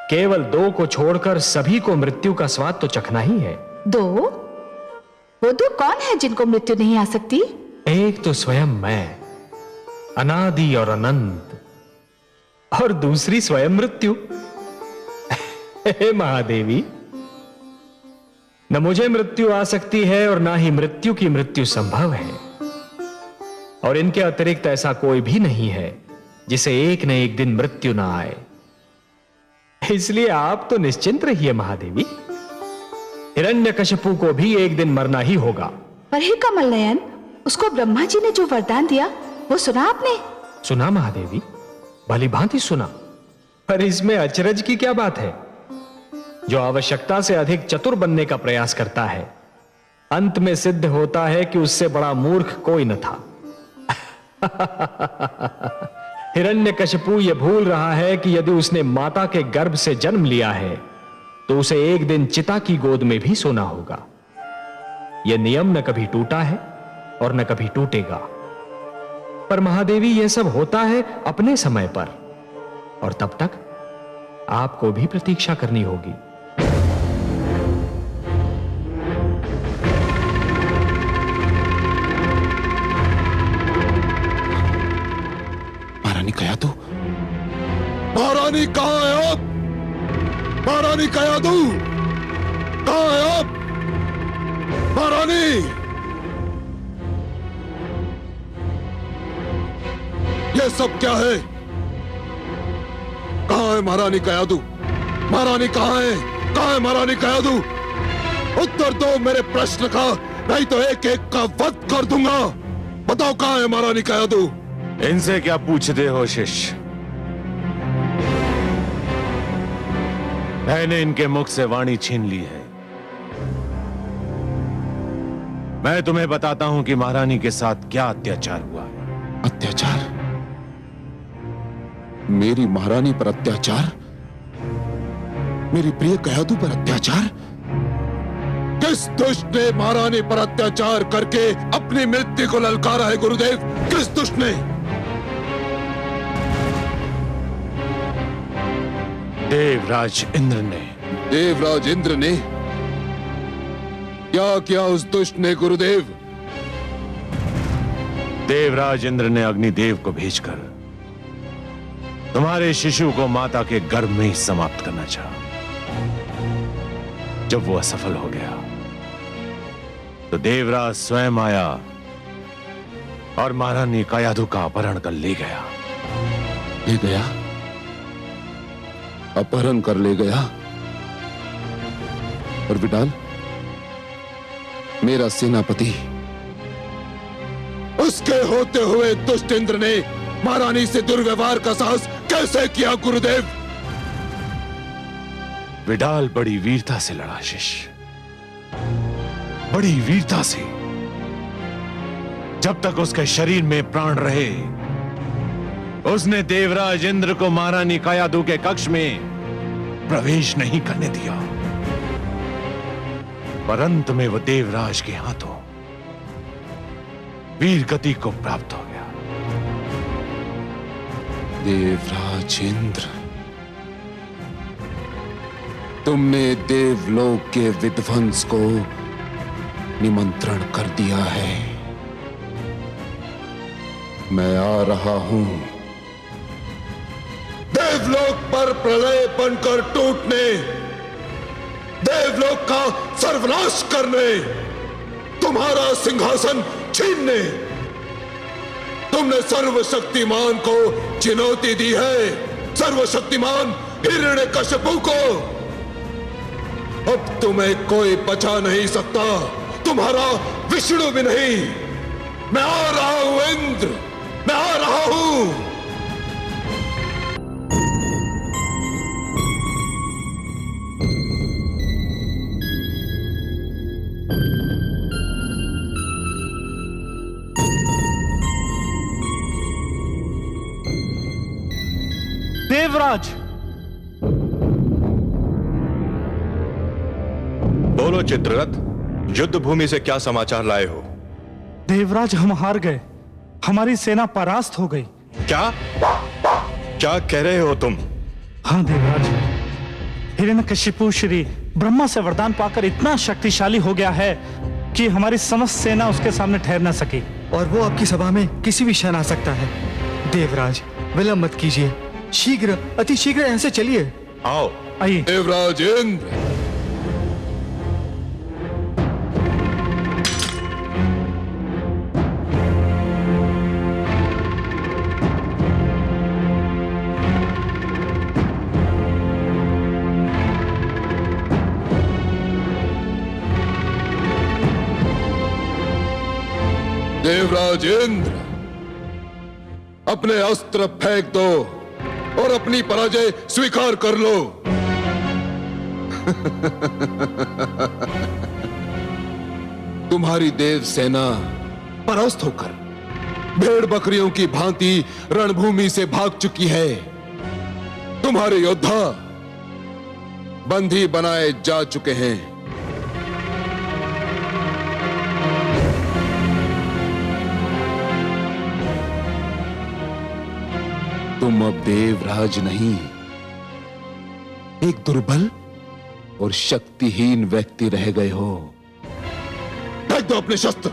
केवल दो को छोड़कर सभी को मृत्यु का स्वाद तो चखना ही है। दो? वो दो कौन है जिनको मृत्यु नहीं आ सकती? एक तो स्वयं मैं, अनादि और अनंत, और दूसरी स्वयं मृत्यु। हे महादेवी, न मुझे मृत्यु आ सकती है और ना ही मृत्यु की मृत्यु संभव है, और इनके अतिरिक्त ऐसा कोई भी नहीं है जिसे एक न एक दिन मृत्यु ना आए। इसलिए आप तो निश्चिंत रहिए महादेवी, हिरण्यकशिपु को भी एक दिन मरना ही होगा। पर हे कमल नयन, उसको ब्रह्मा जी ने जो वरदान दिया वो सुना आपने? सुना महादेवी, भली भांति सुना, पर इसमें अचरज की क्या बात है? जो आवश्यकता से अधिक चतुर बनने का प्रयास करता है, अंत में सिद्ध होता है कि उससे बड़ा मूर्ख कोई न था। हिरण्यकशिपु यह भूल रहा है कि यदि उसने माता के गर्भ से जन्म लिया है तो उसे एक दिन चिता की गोद में भी सोना होगा। यह नियम न कभी टूटा है और न कभी टूटेगा। पर महादेवी, यह सब होता है अपने समय पर, और तब तक आपको भी प्रतीक्षा करनी होगी। महारानी कयादू, महारानी कहाँ है आप? महारानी कयादू कहाँ है आप? महारानी, ये सब क्या है? कहाँ है महारानी कयादू? महारानी कहाँ है? कहाँ है महारानी कयादू? उत्तर दो मेरे प्रश्न का, नहीं तो एक एक का वध कर दूंगा। बताओ कहाँ है महारानी कयादू? इनसे क्या पूछते हो शिष्य? मैंने इनके मुख से वाणी छीन ली है। मैं तुम्हें बताता हूं कि महारानी के साथ क्या अत्याचार हुआ है। अत्याचार? मेरी महारानी पर अत्याचार? मेरी प्रिय कयादू पर अत्याचार? किस दुष्ट ने महारानी पर अत्याचार करके अपनी मृत्यु को ललकारा है गुरुदेव? किस दुष्ट ने? देवराज इंद्र ने। देवराज इंद्र ने? क्या किया उस दुष्ट ने गुरुदेव? देवराज इंद्र ने अग्निदेव को भेजकर तुम्हारे शिशु को माता के गर्भ में ही समाप्त करना चाहा। जब वो असफल हो गया तो देवराज स्वयं आया और महारानी कयादू का अपहरण कर ले गया। ले गया? अपहरण कर ले गया? और विडाल, मेरा सेनापति, उसके होते हुए दुष्ट इंद्र ने महारानी से दुर्व्यवहार का साहस कैसे किया गुरुदेव? विडाल बड़ी वीरता से लड़ा शिष्य, बड़ी वीरता से। जब तक उसके शरीर में प्राण रहे उसने देवराज इंद्र को महारानी कयादू के कक्ष में प्रवेश नहीं करने दिया। परंतु में वो देवराज के हाथों वीर गति को प्राप्त हो गया। देवराज इंद्र, तुमने देवलोक के विध्वंस को निमंत्रण कर दिया है। मैं आ रहा हूं देवलोक पर प्रलय बनकर टूटने, देवलोक का सर्वनाश करने, तुम्हारा सिंहासन छीनने। तुमने सर्वशक्तिमान को चुनौती दी है, सर्वशक्तिमान हिरण्यकशिपु को। अब तुम्हें कोई बचा नहीं सकता, तुम्हारा विष्णु भी नहीं। मैं आ रहा हूं इंद्र, मैं आ रहा हूं। देवराज, बोलो चित्ररथ, युद्ध भूमि से क्या समाचार लाए हो? देवराज, हम हार गए, हमारी सेना परास्त हो गई। क्या क्या कह रहे हो तुम? हाँ देवराज, हिरण्यकशिपु श्री ब्रह्मा से वरदान पाकर इतना शक्तिशाली हो गया है कि हमारी समस्त सेना उसके सामने ठहर न सकी। और वो आपकी सभा में किसी भी क्षण आ सकता है। देवराज, विलंब मत कीजिए, शीघ्र, अति शीघ्र यहाँ से चलिए। आओ। आइए। देवराज इंद्र, देवराज इंद्र, अपने अस्त्र फेंक दो और अपनी पराजय स्वीकार कर लो। तुम्हारी देव सेना परास्त होकर भेड़ बकरियों की भांति रणभूमि से भाग चुकी है। तुम्हारे योद्धा बंदी बनाए जा चुके हैं। तुम अब देवराज नहीं, एक दुर्बल और शक्तिहीन व्यक्ति रह गए हो। फेंक दो अपने शस्त्र।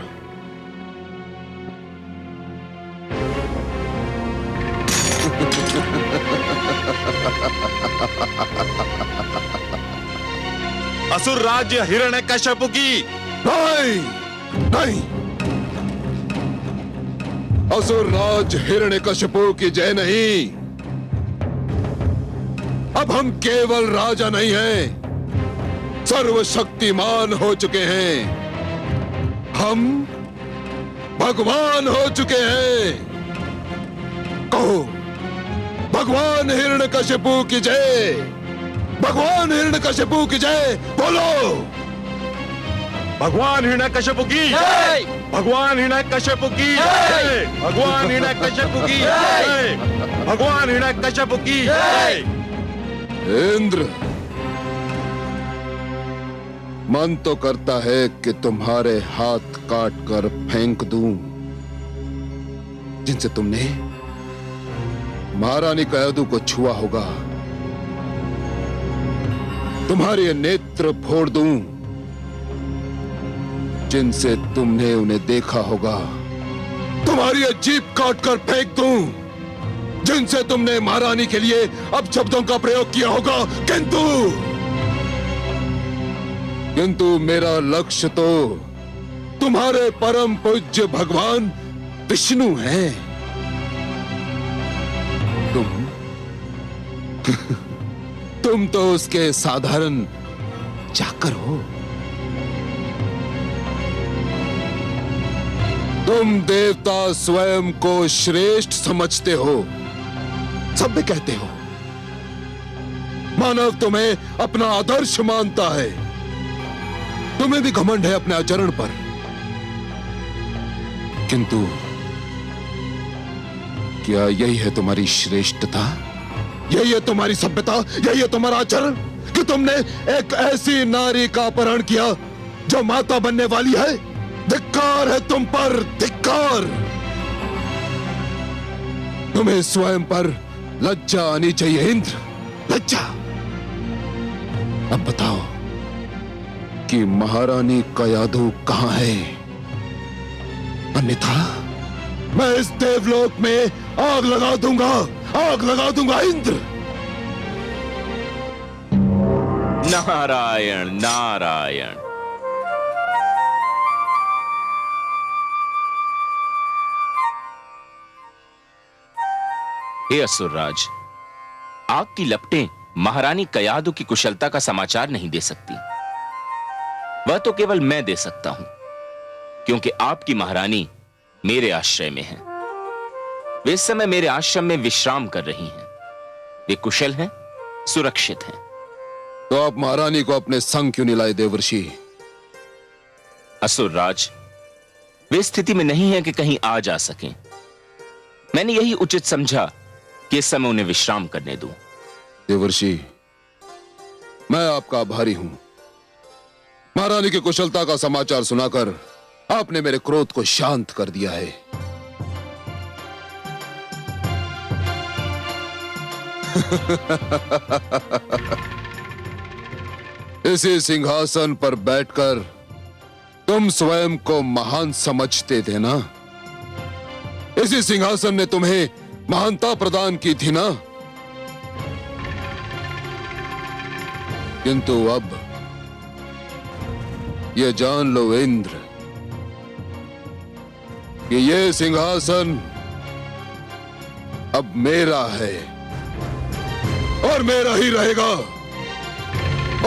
असुर राज्य हिरण्यकश्यप की नहीं, नहीं, असुर राज हिरण्यकश्यपु की जय नहीं। अब हम केवल राजा नहीं हैं, सर्वशक्तिमान हो चुके हैं। हम भगवान हो चुके हैं। कहो, भगवान हिरण्यकश्यपु की जय, भगवान हिरण्यकश्यपु की जय। बोलो, भगवान हिरण्यकश्यपु की जय, भगवान हिरण्यकश्यपु की जय, भगवान हिरण्यकश्यपु की जय, भगवान हिरण्यकश्यपु की जय। इंद्र, मन तो करता है कि तुम्हारे हाथ काट कर फेंक दूं, जिनसे तुमने महारानी कयादू को छुआ होगा। तुम्हारे नेत्र फोड़ दूं, जिनसे तुमने उन्हें देखा होगा। तुम्हारी जीभ काट कर फेंक दूं, जिनसे तुमने महारानी के लिए अब शब्दों का प्रयोग किया होगा। किंतु मेरा लक्ष्य तो तुम्हारे परम पूज्य भगवान विष्णु हैं। तुम तो उसके साधारण चाकर हो। तुम देवता स्वयं को श्रेष्ठ समझते हो, सब भी कहते हो। मानव तुम्हें अपना आदर्श मानता है। तुम्हें भी घमंड है अपने आचरण पर। किंतु क्या यही है तुम्हारी श्रेष्ठता? यही है तुम्हारी सभ्यता? यही है तुम्हारा आचरण कि तुमने एक ऐसी नारी का अपहरण किया जो माता बनने वाली है? धिक्कार है तुम पर, धिक्कार। तुम्हें स्वयं पर लज्जा आनी चाहिए इंद्र, लज्जा। अब बताओ कि महारानी कयादू कहां है? अन्यथा मैं इस देवलोक में आग लगा दूंगा, आग लगा दूंगा इंद्र। नारायण नारायण। हे असुरराज, आग की लपटें महारानी कयादू की कुशलता का समाचार नहीं दे सकती। वह तो केवल मैं दे सकता हूं, क्योंकि आपकी महारानी मेरे आश्रय में है। वे इस समय मेरे आश्रम में विश्राम कर रही हैं। वे कुशल हैं, सुरक्षित हैं। तो आप महारानी को अपने संग क्यों नहीं लाए देवर्षि? असुरराज, वे स्थिति में नहीं है कि कहीं आ जा सकें। मैंने यही उचित समझा कि इस समय उन्हें विश्राम करने दूं। देवर्षि, मैं आपका आभारी हूं। महारानी की कुशलता का समाचार सुनाकर आपने मेरे क्रोध को शांत कर दिया है। इसी सिंहासन पर बैठकर तुम स्वयं को महान समझते थे ना? इसी सिंहासन ने तुम्हें महानता प्रदान की थी ना? किंतु अब ये जान लो इंद्र कि ये सिंहासन अब मेरा है और मेरा ही रहेगा,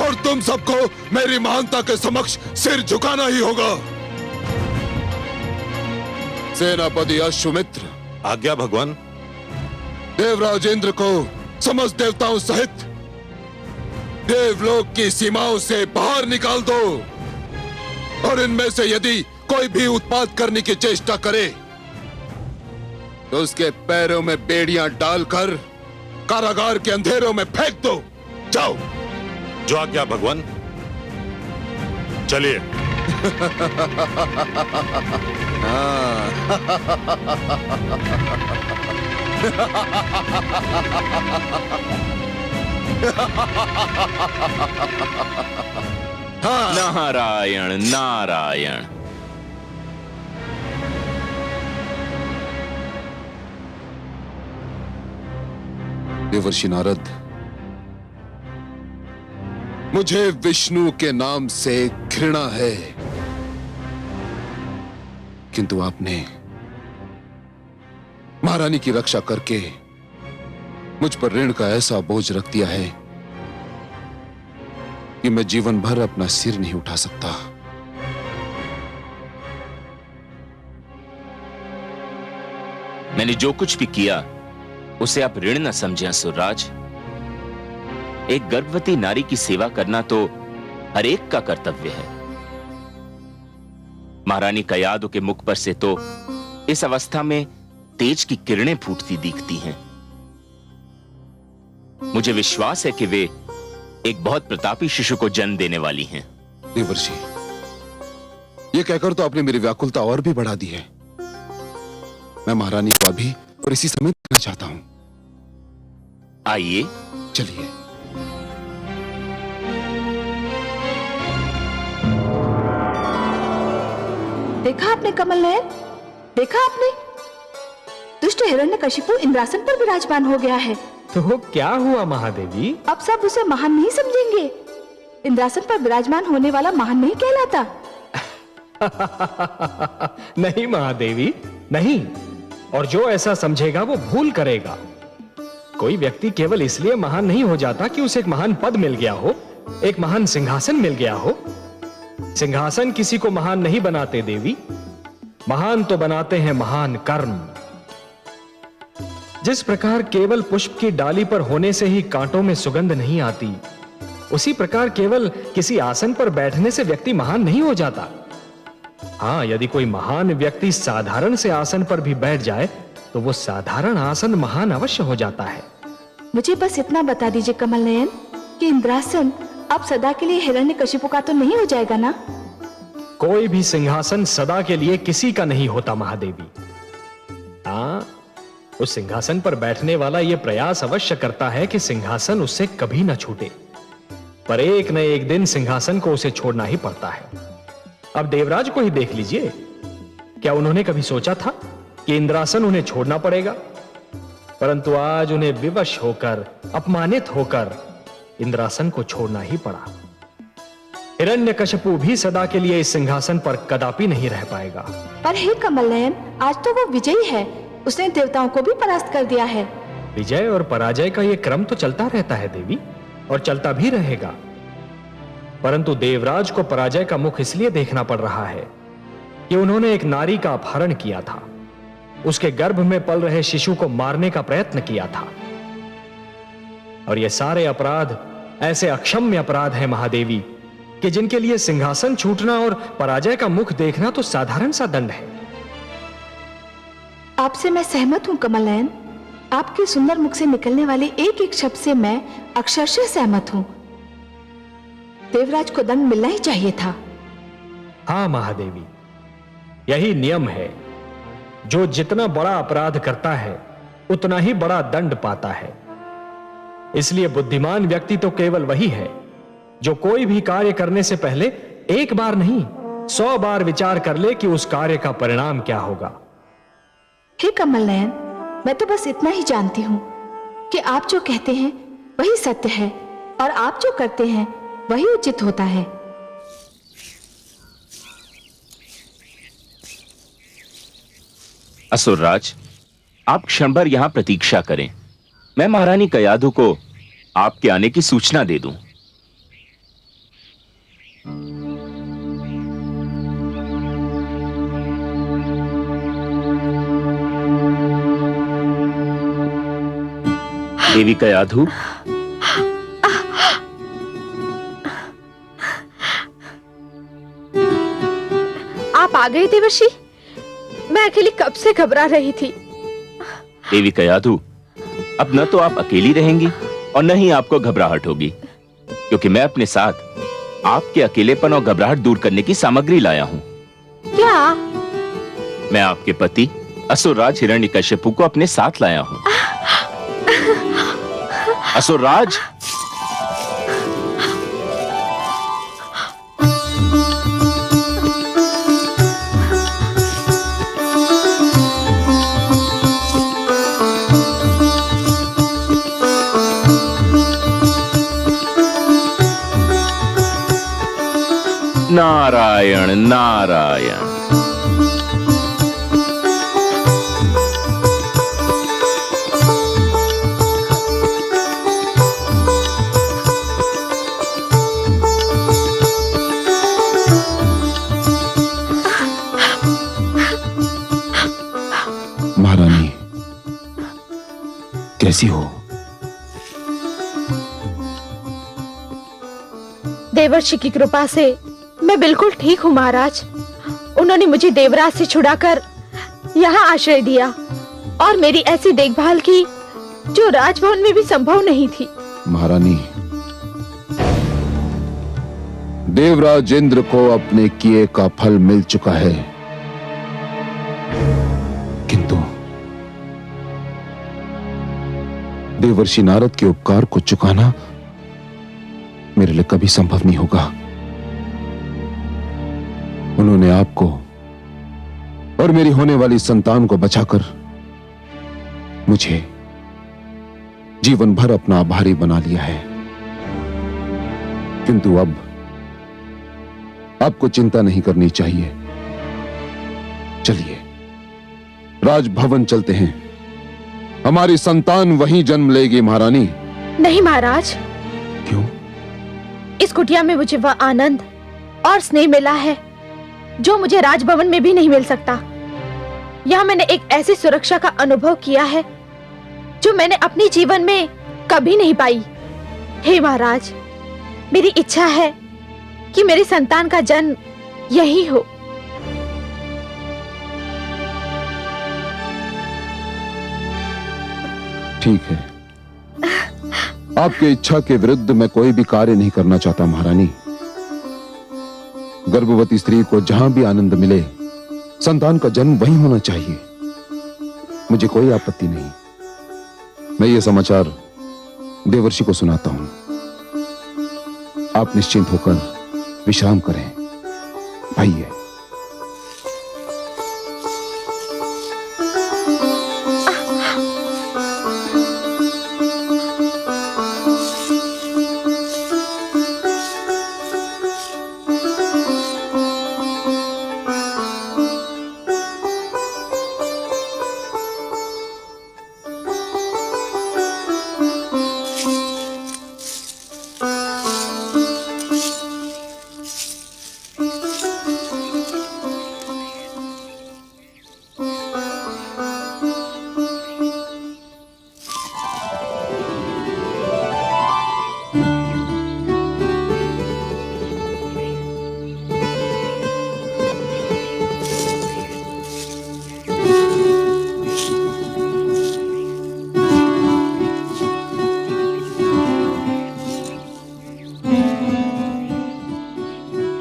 और तुम सबको मेरी महानता के समक्ष सिर झुकाना ही होगा। सेनापति अश्वमित्र, आज्ञा भगवान। देवराज इंद्र को समस्त देवताओं सहित देवलोक की सीमाओं से बाहर निकाल दो, और इनमें से यदि कोई भी उत्पात करने की चेष्टा करे तो उसके पैरों में बेड़ियां डालकर कारागार के अंधेरों में फेंक दो। जाओ। जो आज्ञा भगवान। चलिए। नारायण नारायण। देवर्षि नारद, मुझे विष्णु के नाम से घृणा है, किंतु आपने महारानी की रक्षा करके मुझ पर ऋण का ऐसा बोझ रख दिया है कि मैं जीवन भर अपना सिर नहीं उठा सकता। मैंने जो कुछ भी किया उसे आप ऋण न समझें असुरराज। एक गर्भवती नारी की सेवा करना तो हर एक का कर्तव्य है। महारानी कयादू के मुख पर से तो इस अवस्था में तेज की किरणें फूटती दिखती हैं। मुझे विश्वास है कि वे एक बहुत प्रतापी शिशु को जन्म देने वाली हैं। देवर्षि, ये कहकर तो आपने मेरी व्याकुलता और भी बढ़ा दी है। मैं महारानी का भी और इसी समय देखना चाहता हूं। आइए। चलिए। देखा आपने कमल नयन, देखा आपने? दुष्ट हिरण्यकशिपु इंद्रासन पर विराजमान हो गया है। तो क्या हुआ महादेवी? अब सब उसे महान नहीं समझेंगे। इंद्रासन पर विराजमान होने वाला महान नहीं कहलाता। नहीं महादेवी, नहीं। और जो ऐसा समझेगा वो भूल करेगा। कोई व्यक्ति केवल इसलिए महान नहीं हो जाता कि उसे एक महान पद मिल गया हो, एक महान सिंहासन मिल गया हो। सिंहासन किसी को महान नहीं बनाते देवी, महान तो बनाते हैं महान कर्म। जिस प्रकार केवल पुष्प की डाली पर होने से ही कांटों में सुगंध नहीं आती, उसी प्रकार केवल किसी आसन पर बैठने से व्यक्ति महान नहीं हो जाता। हां, यदि कोई महान व्यक्ति साधारण से आसन पर भी बैठ जाए तो वो साधारण आसन महान अवश्य हो जाता है। मुझे बस इतना बता दीजिए कमल नयन कि इंद्रासन अब सदा के लिए हिरण्यकशिपु का तो नहीं हो जाएगा ना? कोई भी सिंहासन सदा के लिए किसी का नहीं होता महादेवी। हां, उस सिंहासन पर बैठने वाला यह प्रयास अवश्य करता है कि सिंहासन उससे कभी न छूटे, पर एक न एक दिन सिंहासन को उसे छोड़ना ही पड़ता है। अब देवराज को ही देख लीजिए, क्या उन्होंने कभी सोचा था कि इंद्रासन उन्हें छोड़ना पड़ेगा? परंतु आज उन्हें विवश होकर, अपमानित होकर इंद्रासन को छोड़ना ही पड़ा। हिरण्यकशिपु भी सदा के लिए इस सिंहासन पर कदापि नहीं रह पाएगा। पर हे कमल नयन, आज तो वो विजयी है, उसने देवताओं को भी परास्त कर दिया है। विजय और पराजय का यह क्रम तो चलता रहता है देवी, और चलता भी रहेगा। परंतु देवराज को पराजय का मुख इसलिए देखना पड़ रहा है कि उन्होंने एक नारी का अपहरण किया था, उसके गर्भ में पल रहे शिशु को मारने का प्रयत्न किया था। और ये सारे अपराध ऐसे अक्षम्य अपराध हैं महादेवी कि जिनके लिए सिंहासन छूटना और पराजय का मुख देखना तो साधारण सा दंड है। आपसे मैं सहमत हूं कमल नयन, आपके सुंदर मुख से निकलने वाले एक एक शब्द से मैं अक्षरशः सहमत हूं। देवराज को दंड मिलना ही चाहिए था। हां महादेवी, यही नियम है। जो जितना बड़ा अपराध करता है उतना ही बड़ा दंड पाता है। इसलिए बुद्धिमान व्यक्ति तो केवल वही है जो कोई भी कार्य करने से पहले एक बार नहीं 100 बार विचार कर ले कि उस कार्य का परिणाम क्या होगा। हे कमल नयन, मैं तो बस इतना ही जानती हूं कि आप जो कहते हैं वही सत्य है और आप जो करते हैं वही उचित होता है। असुरराज, आप क्षण भर यहां प्रतीक्षा करें, मैं महारानी कयादू को आपके आने की सूचना दे दूं। देवी कयाधु, आप आ गए देवर्षि। मैं अकेली कब से घबरा रही थी। देवी कयाधु, अब न तो आप अकेली रहेंगी और न ही आपको घबराहट होगी, क्योंकि मैं अपने साथ आपके अकेलेपन और घबराहट दूर करने की सामग्री लाया हूं। क्या? मैं आपके पति असुरराज हिरण्यकश्यपु को अपने साथ लाया हूं। असुरराज, नारायण नारायण। महारानी, कैसी हो? देवर्षि की कृपा से मैं बिल्कुल ठीक हूँ महाराज। उन्होंने मुझे देवराज से छुड़ाकर यहाँ आश्रय दिया और मेरी ऐसी देखभाल की जो राजभवन में भी संभव नहीं थी। महारानी, देवराज इंद्र को अपने किए का फल मिल चुका है, किंतु देवर्षि नारद के उपकार को चुकाना मेरे लिए कभी संभव नहीं होगा। उन्होंने आपको और मेरी होने वाली संतान को बचाकर मुझे जीवन भर अपना आभारी बना लिया है, किंतु अब आपको चिंता नहीं करनी चाहिए। चलिए राजभवन चलते हैं, हमारी संतान वहीं जन्म लेगी। महारानी। नहीं महाराज। क्यों? इस कुटिया में मुझे वह आनंद और स्नेह मिला है जो मुझे राजभवन में भी नहीं मिल सकता। यहाँ मैंने एक ऐसी सुरक्षा का अनुभव किया है जो मैंने अपने जीवन में कभी नहीं पाई। हे महाराज, मेरी इच्छा है कि मेरी संतान का जन्म यही हो। ठीक है, आपकी इच्छा के विरुद्ध मैं कोई भी कार्य नहीं करना चाहता महारानी। गर्भवती स्त्री को जहां भी आनंद मिले, संतान का जन्म वहीं होना चाहिए, मुझे कोई आपत्ति नहीं। मैं ये समाचार देवर्षि को सुनाता हूं। आप निश्चिंत होकर विश्राम करें। आइए।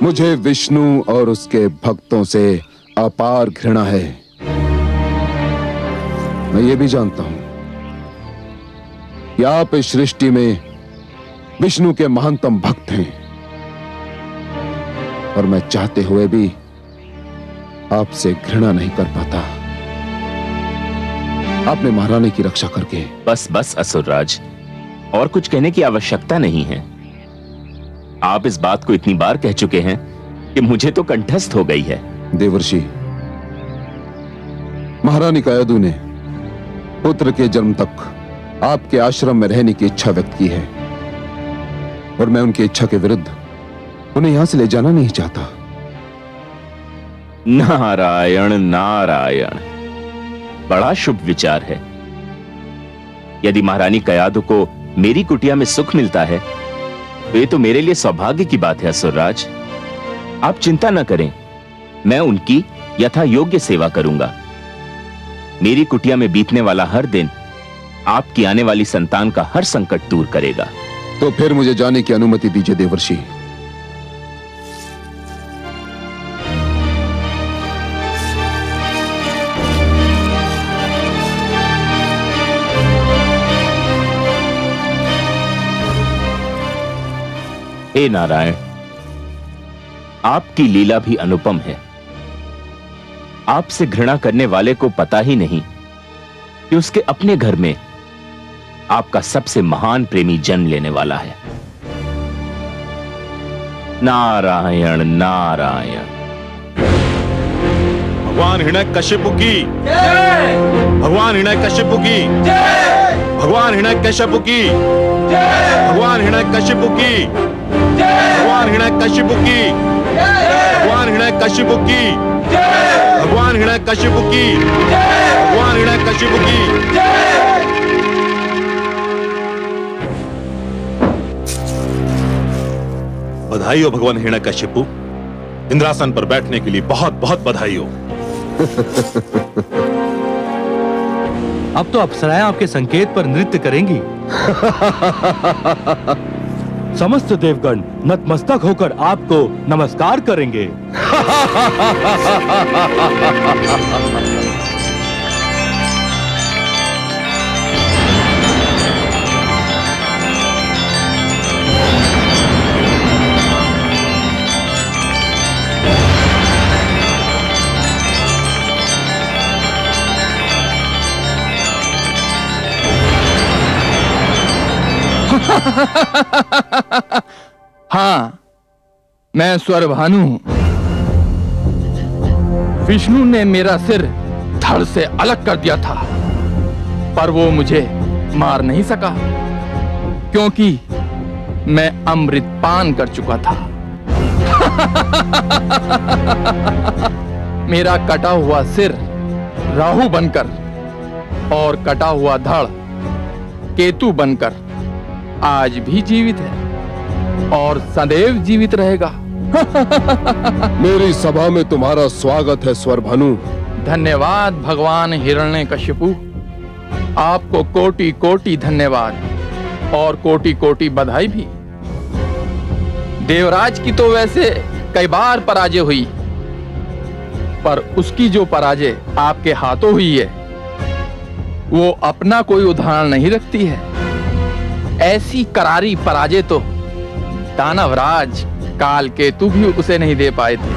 मुझे विष्णु और उसके भक्तों से अपार घृणा है। मैं ये भी जानता हूं कि आप इस सृष्टि में विष्णु के महानतम भक्त हैं, और मैं चाहते हुए भी आपसे घृणा नहीं कर पाता। आपने महारानी की रक्षा करके। बस बस असुरराज, और कुछ कहने की आवश्यकता नहीं है। आप इस बात को इतनी बार कह चुके हैं कि मुझे तो कंठस्थ हो गई है। देवर्षि, महारानी कयाधु ने पुत्र के जन्म तक आपके आश्रम में रहने की इच्छा व्यक्त की है, और मैं उनकी इच्छा के विरुद्ध उन्हें यहां से ले जाना नहीं चाहता। नारायण नारायण, बड़ा शुभ विचार है। यदि महारानी कयादु को मेरी कुटिया में सुख मिलता है तो ये तो मेरे लिए सौभाग्य की बात है असुरराज। आप चिंता न करें, मैं उनकी यथा योग्य सेवा करूंगा। मेरी कुटिया में बीतने वाला हर दिन आपकी आने वाली संतान का हर संकट दूर करेगा। तो फिर मुझे जाने की अनुमति दीजिए देवर्षि। हे नारायण, आपकी लीला भी अनुपम है। आपसे घृणा करने वाले को पता ही नहीं कि उसके अपने घर में आपका सबसे महान प्रेमी जन्म लेने वाला है। नारायण नारायण। भगवान हिरण्यकशिपु की भगवान हिरण्यकशिपु की भगवान हिरण्यकशिपु की भगवान हिरण्यकशिपु की भगवान हिरण्यकशिपु की भगवान हिरण्यकशिपु की भगवान हिरण्यकशिपु की भगवान हिरण्यकशिपु की। बधाई हो भगवान हिरण्यकशिपु, इंद्रासन पर बैठने के लिए बहुत बहुत बधाई हो। अब तो अप्सराएं आपके संकेत पर नृत्य करेंगी। समस्त देवगण नतमस्तक होकर आपको नमस्कार करेंगे। हाँ, मैं स्वरभानु हूं। विष्णु ने मेरा सिर धड़ से अलग कर दिया था, पर वो मुझे मार नहीं सका क्योंकि मैं अमृत पान कर चुका था। मेरा कटा हुआ सिर राहु बनकर और कटा हुआ धड़ केतु बनकर आज भी जीवित है और सदैव जीवित रहेगा। मेरी सभा में तुम्हारा स्वागत है स्वरभानु। धन्यवाद भगवान हिरण्यकशिपु, आपको कोटि कोटि धन्यवाद और कोटि कोटि बधाई भी। देवराज की तो वैसे कई बार पराजय हुई, पर उसकी जो पराजय आपके हाथों हुई है वो अपना कोई उदाहरण नहीं रखती है। ऐसी करारी पराजय तो दानवराज कालकेतु भी उसे नहीं दे पाए थे।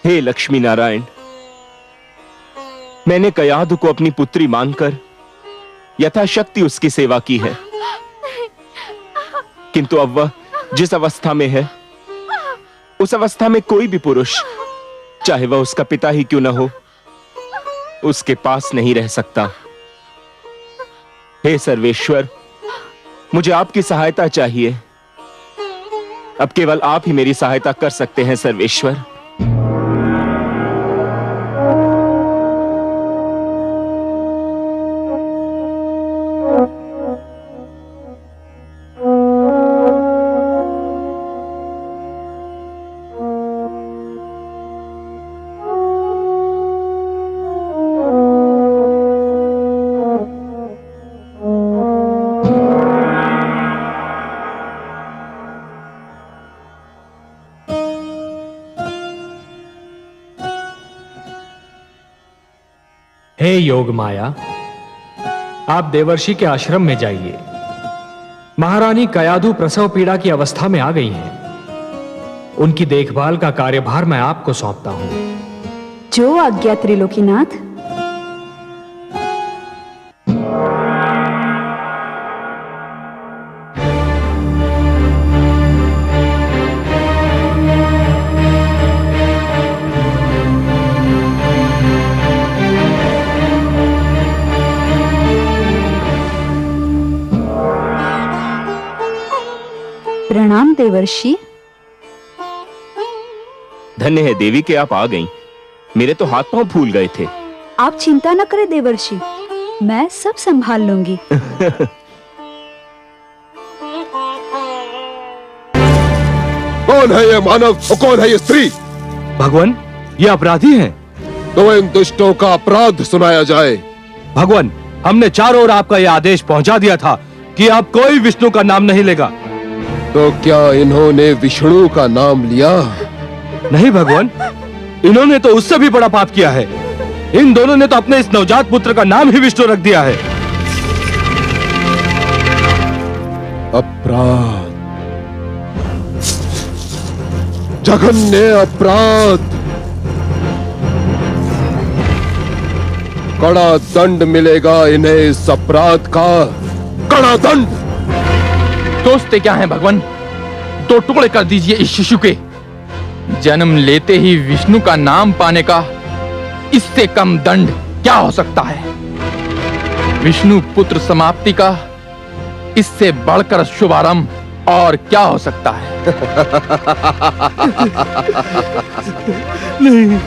हे लक्ष्मी नारायण, मैंने कयादु को अपनी पुत्री मानकर यथाशक्ति उसकी सेवा की है, किंतु अब वह जिस अवस्था में है उस अवस्था में कोई भी पुरुष, चाहे वह उसका पिता ही क्यों न हो, उसके पास नहीं रह सकता। हे सर्वेश्वर, मुझे आपकी सहायता चाहिए। अब केवल आप ही मेरी सहायता कर सकते हैं सर्वेश्वर। हे योग माया, आप देवर्षि के आश्रम में जाइए। महारानी कयाधु प्रसव पीड़ा की अवस्था में आ गई हैं। उनकी देखभाल का कार्यभार मैं आपको सौंपता हूं। जो आज्ञा त्रिलोकीनाथ। प्रणाम देवर्षि। धन्य है देवी कि आप आ गईं। मेरे तो हाथ पांव फूल गए थे। आप चिंता न करें देवर्षि, मैं सब संभाल लूंगी। कौन है ये मानव और कौन है ये स्त्री? भगवान, ये अपराधी हैं। तो इन दुष्टों का अपराध सुनाया जाए। भगवान, हमने चारों ओर आपका यह आदेश पहुंचा दिया था कि आप कोई विष्णु का नाम नहीं लेगा। तो क्या इन्होंने विष्णु का नाम लिया? नहीं भगवान, इन्होंने तो उससे भी बड़ा पाप किया है। इन दोनों ने तो अपने इस नवजात पुत्र का नाम ही विष्णु रख दिया है। अपराध, जघन्य अपराध। कड़ा दंड मिलेगा इन्हें इस अपराध का, कड़ा दंड। सोचते क्या हैं भगवान? दो टुकड़े कर दीजिए इस शिशु के। जन्म लेते ही विष्णु का नाम पाने का इससे कम दंड क्या हो सकता है? विष्णु पुत्र समाप्ति का इससे बढ़कर शुभारंभ और क्या हो सकता है? नहीं।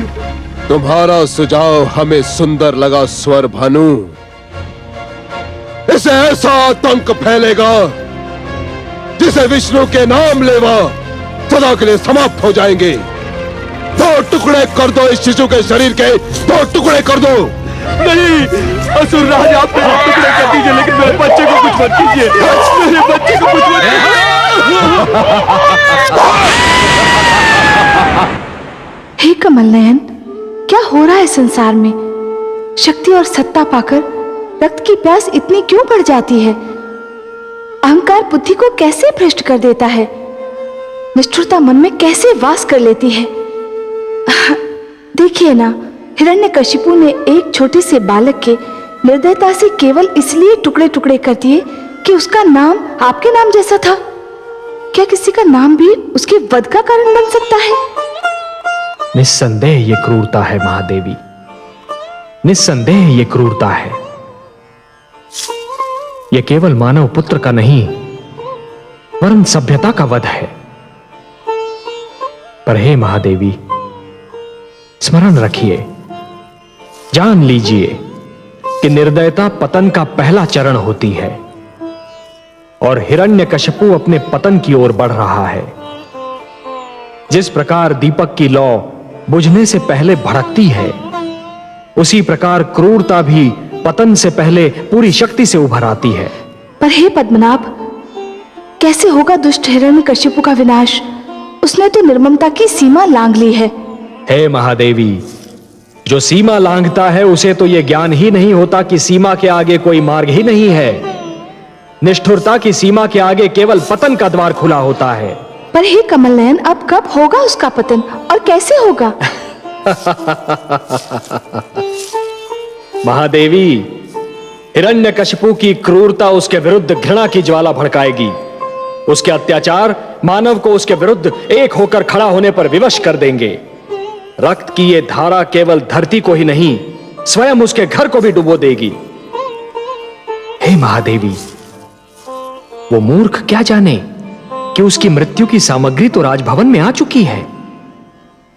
तुम्हारा सुझाव हमें सुंदर लगा स्वर भानु। इसे ऐसा आतंक फैलेगा जिसे विष्णु के नाम लेवा सदा के लिए समाप्त हो जाएंगे। दो टुकड़े कर दो इस शिशु के शरीर के, दो टुकड़े कर दो। नहीं, असुर राज, आप मेरे टुकड़े कर दीजिए, लेकिन मेरे बच्चे को कुछ मत कीजिए। मेरे बच्चे को कुछ मत हे कमल नयन, क्या हो रहा है संसार में? शक्ति और सत्ता पाकर रक्त की प्यास इतनी क्यों बढ़ जाती है? अहंकार बुद्धि को कैसे भ्रष्ट कर देता है? निष्ठुरता मन में कैसे वास कर लेती है? देखिए ना, हिरण्यकशिपु ने एक छोटे से बालक के निर्दयता से केवल इसलिए टुकड़े टुकड़े कर दिए कि उसका नाम आपके नाम जैसा था। क्या किसी का नाम भी उसके वध का कारण बन सकता है? निस्संदेह ये क्रूरता है महादेवी, निस्संदेह ये क्रूरता है। यह केवल मानव पुत्र का नहीं वरन सभ्यता का वध है। पर हे महादेवी, स्मरण रखिए, जान लीजिए कि निर्दयता पतन का पहला चरण होती है और हिरण्यकशिपु अपने पतन की ओर बढ़ रहा है। जिस प्रकार दीपक की लौ बुझने से पहले भड़कती है, उसी प्रकार क्रूरता भी पतन से पहले पूरी शक्ति से उभर आती है। पर हे पद्मनाभ, कैसे होगा दुष्ट हिरण्यकशिपु का विनाश? उसने तो निर्ममता की सीमा लांघ ली है। हे महादेवी, जो सीमा लांघता है उसे तो यह ज्ञान ही नहीं होता कि सीमा के आगे कोई मार्ग ही नहीं है। निष्ठुरता की सीमा के आगे केवल पतन का द्वार खुला होता है। पर हे कमल नयन, अब कब होगा उसका पतन और कैसे होगा? महादेवी, हिरण्यकशिपु की क्रूरता उसके विरुद्ध घृणा की ज्वाला भड़काएगी। उसके अत्याचार मानव को उसके विरुद्ध एक होकर खड़ा होने पर विवश कर देंगे। रक्त की ये धारा केवल धरती को ही नहीं, स्वयं उसके घर को भी डुबो देगी। हे महादेवी, वो मूर्ख क्या जाने कि उसकी मृत्यु की सामग्री तो राजभवन में आ चुकी है।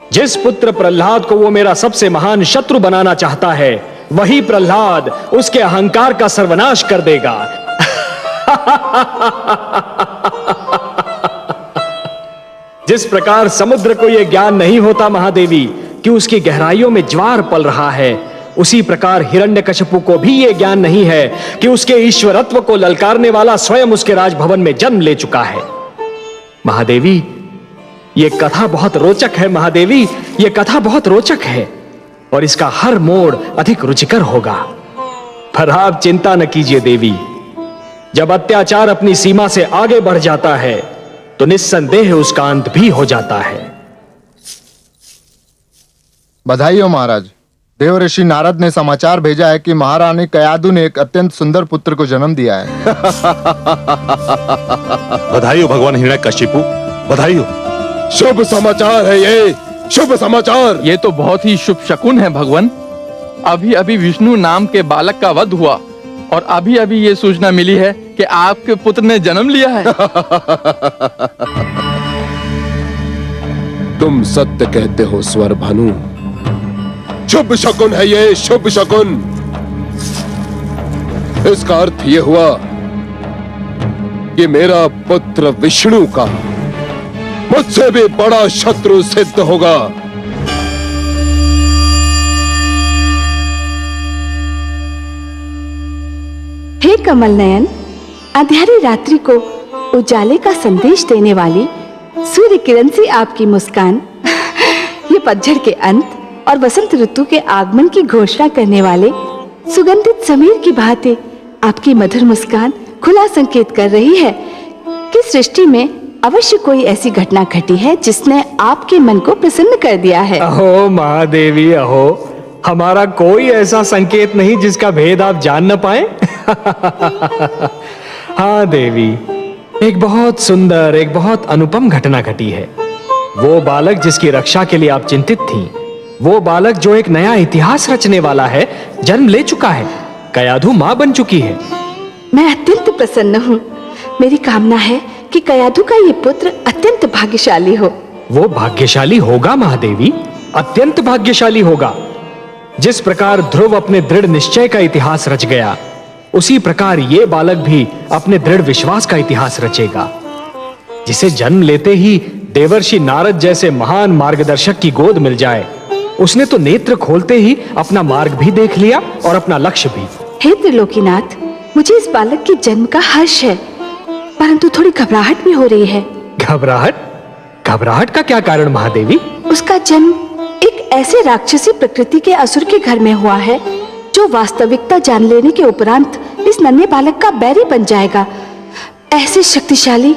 जिस पुत्र प्रहलाद को वो मेरा सबसे महान शत्रु बनाना चाहता है, वही प्रहलाद उसके अहंकार का सर्वनाश कर देगा। जिस प्रकार समुद्र को यह ज्ञान नहीं होता महादेवी कि उसकी गहराइयों में ज्वार पल रहा है, उसी प्रकार हिरण्यकशिपु को भी यह ज्ञान नहीं है कि उसके ईश्वरत्व को ललकारने वाला स्वयं उसके राजभवन में जन्म ले चुका है। महादेवी, यह कथा बहुत रोचक है। महादेवी, यह कथा बहुत रोचक है। और इसका हर मोड़ अधिक रुचिकर होगा। पर आप चिंता न कीजिए देवी, जब अत्याचार अपनी सीमा से आगे बढ़ जाता है तो निस्संदेह उसका अंत भी हो जाता है। बधाई हो महाराज। देव ऋषि नारद ने समाचार भेजा है कि महारानी कयादु ने एक अत्यंत सुंदर पुत्र को जन्म दिया है। बधाई हो भगवान हिरण्यकशिपु, बधाई हो। शुभ समाचार है ये, शुभ समाचार। ये तो बहुत ही शुभ शकुन है भगवान। अभी अभी विष्णु नाम के बालक का वध हुआ और अभी अभी ये सूचना मिली है कि आपके पुत्र ने जन्म लिया है। तुम सत्य कहते हो स्वर भानु, शुभ शकुन है ये, शुभ शकुन। इसका अर्थ ये हुआ कि मेरा पुत्र विष्णु का मुझसे भी बड़ा शत्रु सिद्ध होगा। हे कमल नयन, अंधेरी रात्रि को उजाले का संदेश देने वाली सूर्य किरण सी आपकी मुस्कान, ये पतझड़ के अंत और वसंत ऋतु के आगमन की घोषणा करने वाले सुगंधित समीर की भांति आपकी मधुर मुस्कान खुला संकेत कर रही है कि सृष्टि में अवश्य कोई ऐसी घटना घटी है जिसने आपके मन को प्रसन्न कर दिया है। अहो महादेवी, अहो, हमारा कोई ऐसा संकेत नहीं जिसका भेद आप जान न पाए। हाँ देवी, एक बहुत सुंदर, एक बहुत अनुपम घटना घटी है। वो बालक जिसकी रक्षा के लिए आप चिंतित थीं, वो बालक जो एक नया इतिहास रचने वाला है, जन्म ले चुका है। कयाधु मां बन चुकी है। मैं अत्यंत प्रसन्न हूँ। मेरी कामना है कि कयाधु का ये पुत्र अत्यंत भाग्यशाली हो। वो भाग्यशाली होगा महादेवी, अत्यंत भाग्यशाली होगा। जिस प्रकार ध्रुव अपने दृढ़ निश्चय का इतिहास रच गया, उसी प्रकार ये बालक भी अपने दृढ़ विश्वास का इतिहास रचेगा। जिसे जन्म लेते ही देवर्षि नारद जैसे महान मार्गदर्शक की गोद मिल जाए, उसने तो नेत्र खोलते ही अपना मार्ग भी देख लिया और अपना लक्ष्य भी। हे त्रिलोकीनाथ, मुझे इस बालक के जन्म का हर्ष है, परंतु थोड़ी घबराहट भी हो रही है। घबराहट? घबराहट का क्या कारण महादेवी? उसका जन्म एक ऐसे राक्षसी प्रकृति के असुर के घर में हुआ है जो वास्तविकता जान लेने के उपरांत इस नन्हे बालक का बैरी बन जाएगा। ऐसे शक्तिशाली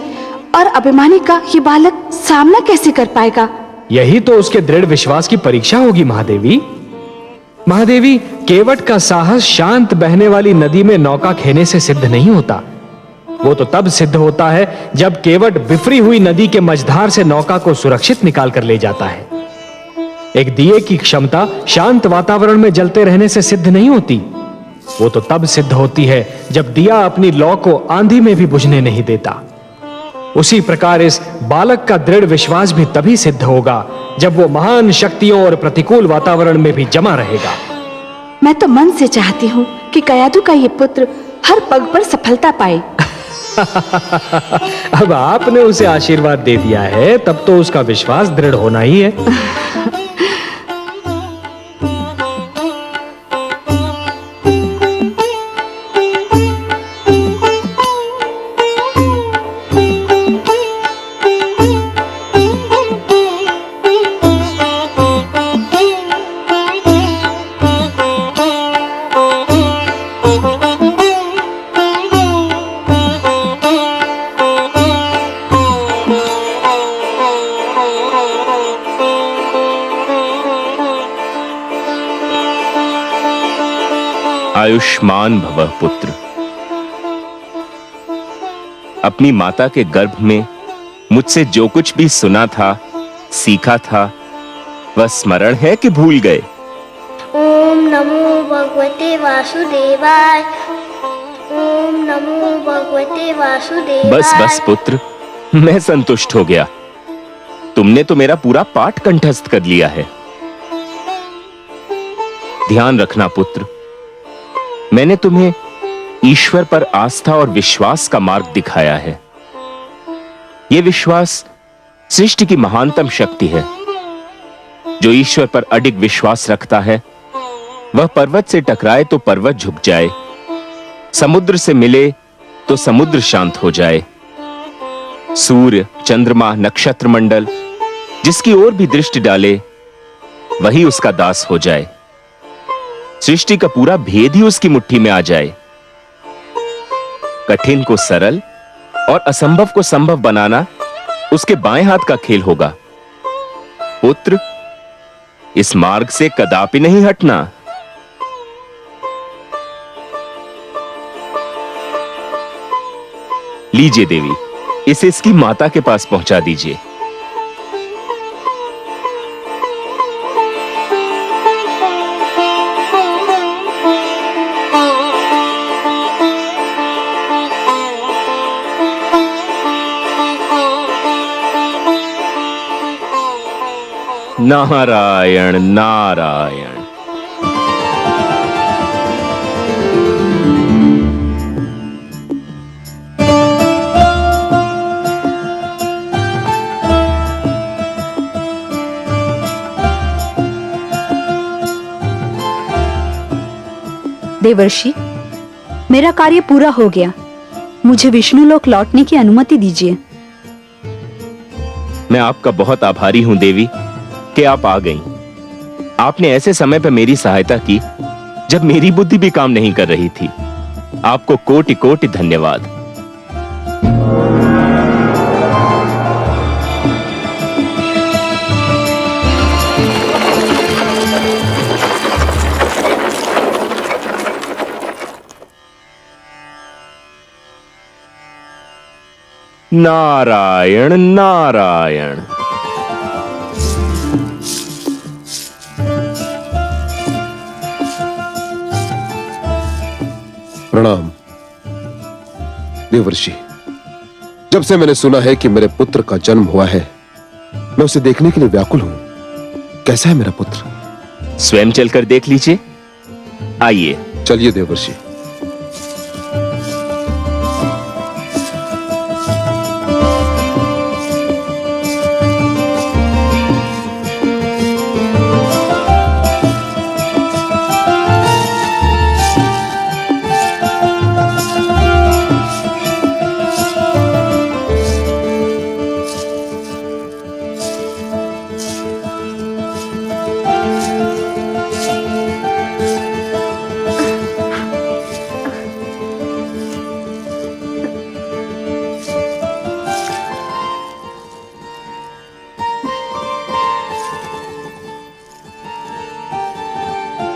और अभिमानी का ये बालक सामना कैसे कर पाएगा? यही तो उसके दृढ़ विश्वास की परीक्षा होगी महादेवी। महादेवी, केवट का साहस शांत बहने वाली नदी में नौका खेने से सिद्ध नहीं होता। वो तो तब सिद्ध होता है जब केवट बिफरी हुई नदी के मझधार से नौका को सुरक्षित निकाल कर ले जाता है। एक दिए की क्षमता शांत वातावरण में जलते रहने से सिद्ध नहीं होती। वो तो तब सिद्ध होती है जब दिया अपनी लौ को आंधी में भी बुझने नहीं देता। उसी प्रकार इस बालक का दृढ़ विश्वास भी तभी सिद्ध होगा जब वो महान शक्तियों और प्रतिकूल वातावरण में भी जमा रहेगा। मैं तो मन से चाहती हूँ कि कयाधु का ये पुत्र हर पग पर सफलता पाए। अब आपने उसे आशीर्वाद दे दिया है, तब तो उसका विश्वास दृढ़ होना ही है। आयुष्मान भव पुत्र। अपनी माता के गर्भ में मुझसे जो कुछ भी सुना था, सीखा था, वह स्मरण है कि भूल गए? ओम नमो भगवते वासुदेवाय। ओम नमो भगवते वासुदेवाय। बस बस पुत्र, मैं संतुष्ट हो गया। तुमने तो मेरा पूरा पाठ कंठस्थ कर लिया है। ध्यान रखना पुत्र, मैंने तुम्हें ईश्वर पर आस्था और विश्वास का मार्ग दिखाया है। यह विश्वास सृष्टि की महानतम शक्ति है। जो ईश्वर पर अडिग विश्वास रखता है, वह पर्वत से टकराए तो पर्वत झुक जाए, समुद्र से मिले तो समुद्र शांत हो जाए। सूर्य, चंद्रमा, नक्षत्र मंडल जिसकी ओर भी दृष्टि डाले, वही उसका दास हो जाए। सृष्टि का पूरा भेद ही उसकी मुट्ठी में आ जाए। कठिन को सरल और असंभव को संभव बनाना उसके बाएं हाथ का खेल होगा। पुत्र, इस मार्ग से कदापि नहीं हटना। लीजिए देवी, इसे इसकी माता के पास पहुंचा दीजिए। नारायण नारायण। देवर्षि, मेरा कार्य पूरा हो गया। मुझे विष्णुलोक लौटने की अनुमति दीजिए। मैं आपका बहुत आभारी हूं देवी कि आप आ गईं। आपने ऐसे समय पर मेरी सहायता की जब मेरी बुद्धि भी काम नहीं कर रही थी। आपको कोटि कोटि धन्यवाद। नारायण नारायण। प्रणाम देवर्षि। जब से मैंने सुना है कि मेरे पुत्र का जन्म हुआ है, मैं उसे देखने के लिए व्याकुल हूं। कैसा है मेरा पुत्र? स्वयं चलकर देख लीजिए। आइए। चलिए देवर्षि।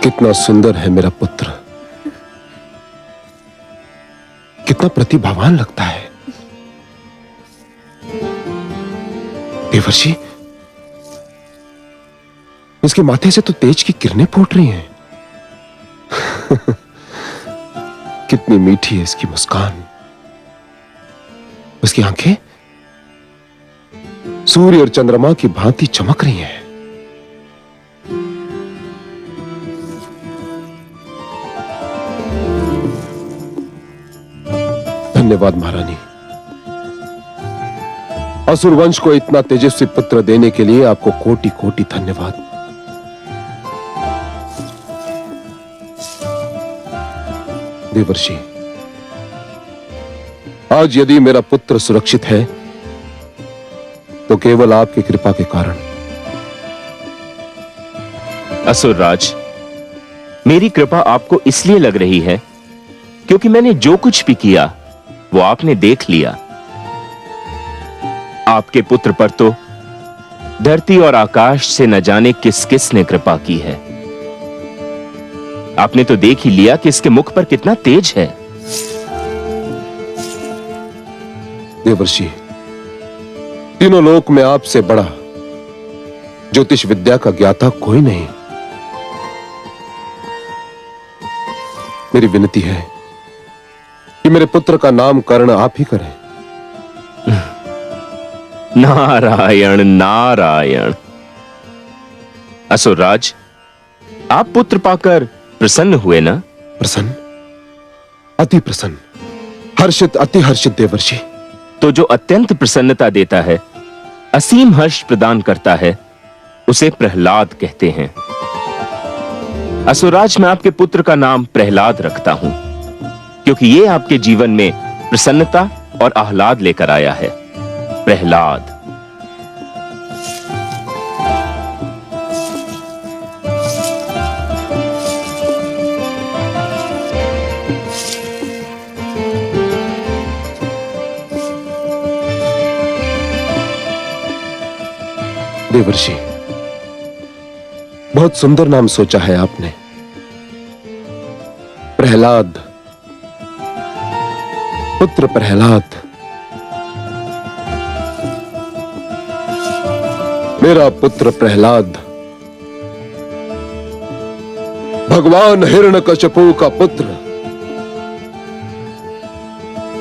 कितना सुंदर है मेरा पुत्र, कितना प्रतिभावान लगता है। देवर्षि, इसके माथे से तो तेज की किरणें फूट रही हैं। कितनी मीठी है इसकी मुस्कान। उसकी आंखें सूर्य और चंद्रमा की भांति चमक रही हैं। धन्यवाद महारानी। असुर वंश को इतना तेजस्वी पुत्र देने के लिए आपको कोटि कोटि धन्यवाद। देवर्षि, आज यदि मेरा पुत्र सुरक्षित है तो केवल आपकी कृपा के कारण। असुरराज, मेरी कृपा आपको इसलिए लग रही है क्योंकि मैंने जो कुछ भी किया वो आपने देख लिया। आपके पुत्र पर तो धरती और आकाश से न जाने किस किस ने कृपा की है। आपने तो देख ही लिया कि इसके मुख पर कितना तेज है। देवर्षि, तीनों लोक में आपसे बड़ा ज्योतिष विद्या का ज्ञाता कोई नहीं। मेरी विनती है कि मेरे पुत्र का नामकरण आप ही करें। नारायण नारायण। असुरराज, आप पुत्र पाकर प्रसन्न हुए ना? प्रसन्न, अति प्रसन्न, हर्षित, अति हर्षित देवर्षि। तो जो अत्यंत प्रसन्नता देता है, असीम हर्ष प्रदान करता है, उसे प्रहलाद कहते हैं। असुरराज, मैं आपके पुत्र का नाम प्रहलाद रखता हूं क्योंकि यह आपके जीवन में प्रसन्नता और आह्लाद लेकर आया है। प्रहलाद। देवर्षि, बहुत सुंदर नाम सोचा है आपने, प्रहलाद, पुत्र प्रहलाद। मेरा पुत्र प्रहलाद भगवान हिरण्यकशिपु का पुत्र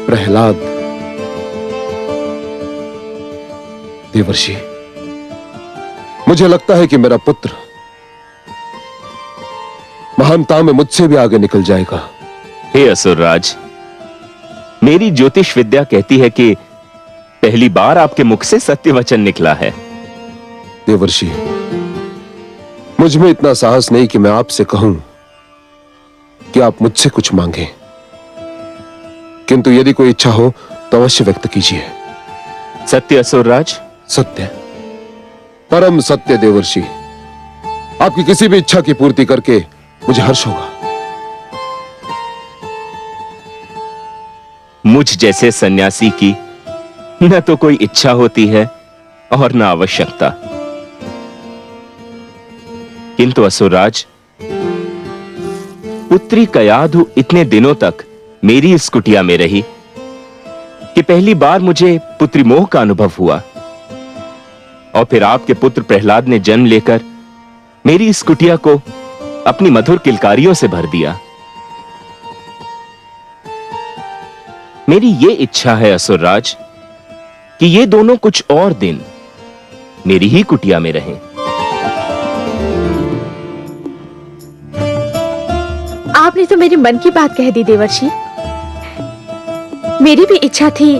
प्रहलाद। देवर्षि, मुझे लगता है कि मेरा पुत्र महानता में मुझसे भी आगे निकल जाएगा। हे असुरराज, मेरी ज्योतिष विद्या कहती है कि पहली बार आपके मुख से सत्य वचन निकला है। देवर्षि, मुझ में इतना साहस नहीं कि मैं आपसे कहूं कि आप मुझसे कुछ मांगें, किंतु यदि कोई इच्छा हो तो अवश्य व्यक्त कीजिए। सत्य असुरराज? सत्य, परम सत्य देवर्षि। आपकी किसी भी इच्छा की पूर्ति करके मुझे हर्ष होगा। मुझ जैसे सन्यासी की न तो कोई इच्छा होती है और न आवश्यकता, किंतु असुरराज, पुत्री कयाधु इतने दिनों तक मेरी इस कुटिया में रही कि पहली बार मुझे पुत्री मोह का अनुभव हुआ, और फिर आपके पुत्र प्रहलाद ने जन्म लेकर मेरी इस कुटिया को अपनी मधुर किलकारियों से भर दिया। मेरी ये इच्छा है असुरराज कि ये दोनों कुछ और दिन मेरी ही कुटिया में रहें। आपने तो मेरे मन की बात कह दी देवर्षि। मेरी भी इच्छा थी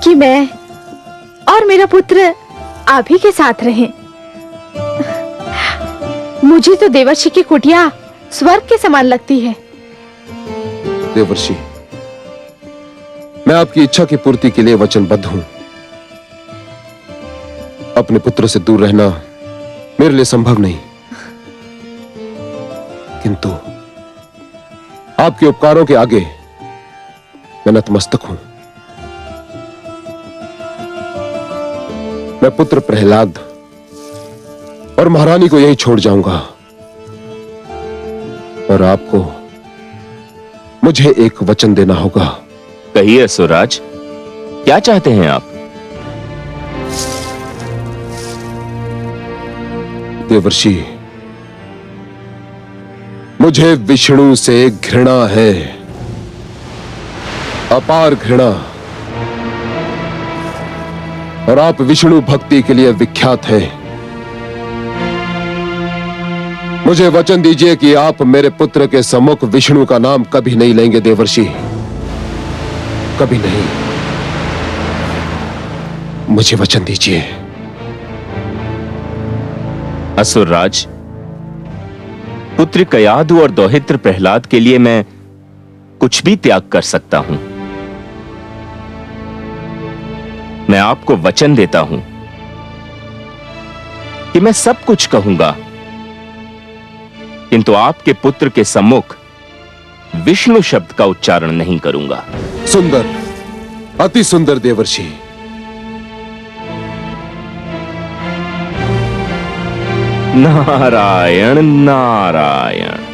कि मैं और मेरा पुत्र आप ही के साथ रहें। मुझे तो देवर्षि की कुटिया स्वर्ग के समान लगती है। देवर्षि, मैं आपकी इच्छा की पूर्ति के लिए वचनबद्ध हूं। अपने पुत्र से दूर रहना मेरे लिए संभव नहीं, किंतु आपके उपकारों के आगे मैं नतमस्तक हूं। मैं पुत्र प्रहलाद और महारानी को यही छोड़ जाऊंगा, और आपको मुझे एक वचन देना होगा। कहिए असुरराज, क्या चाहते हैं आप? देवर्षि, मुझे विष्णु से घृणा है, अपार घृणा, और आप विष्णु भक्ति के लिए विख्यात हैं। मुझे वचन दीजिए कि आप मेरे पुत्र के सम्मुख विष्णु का नाम कभी नहीं लेंगे देवर्षि, कभी नहीं। मुझे वचन दीजिए। असुरराज, पुत्र कयाधु और दौहित्र प्रहलाद के लिए मैं कुछ भी त्याग कर सकता हूं। मैं आपको वचन देता हूं कि मैं सब कुछ कहूंगा, किंतु आपके पुत्र के सम्मुख विष्णु शब्द का उच्चारण नहीं करूंगा। सुंदर, अति सुंदर देवर्षि। नारायण नारायण।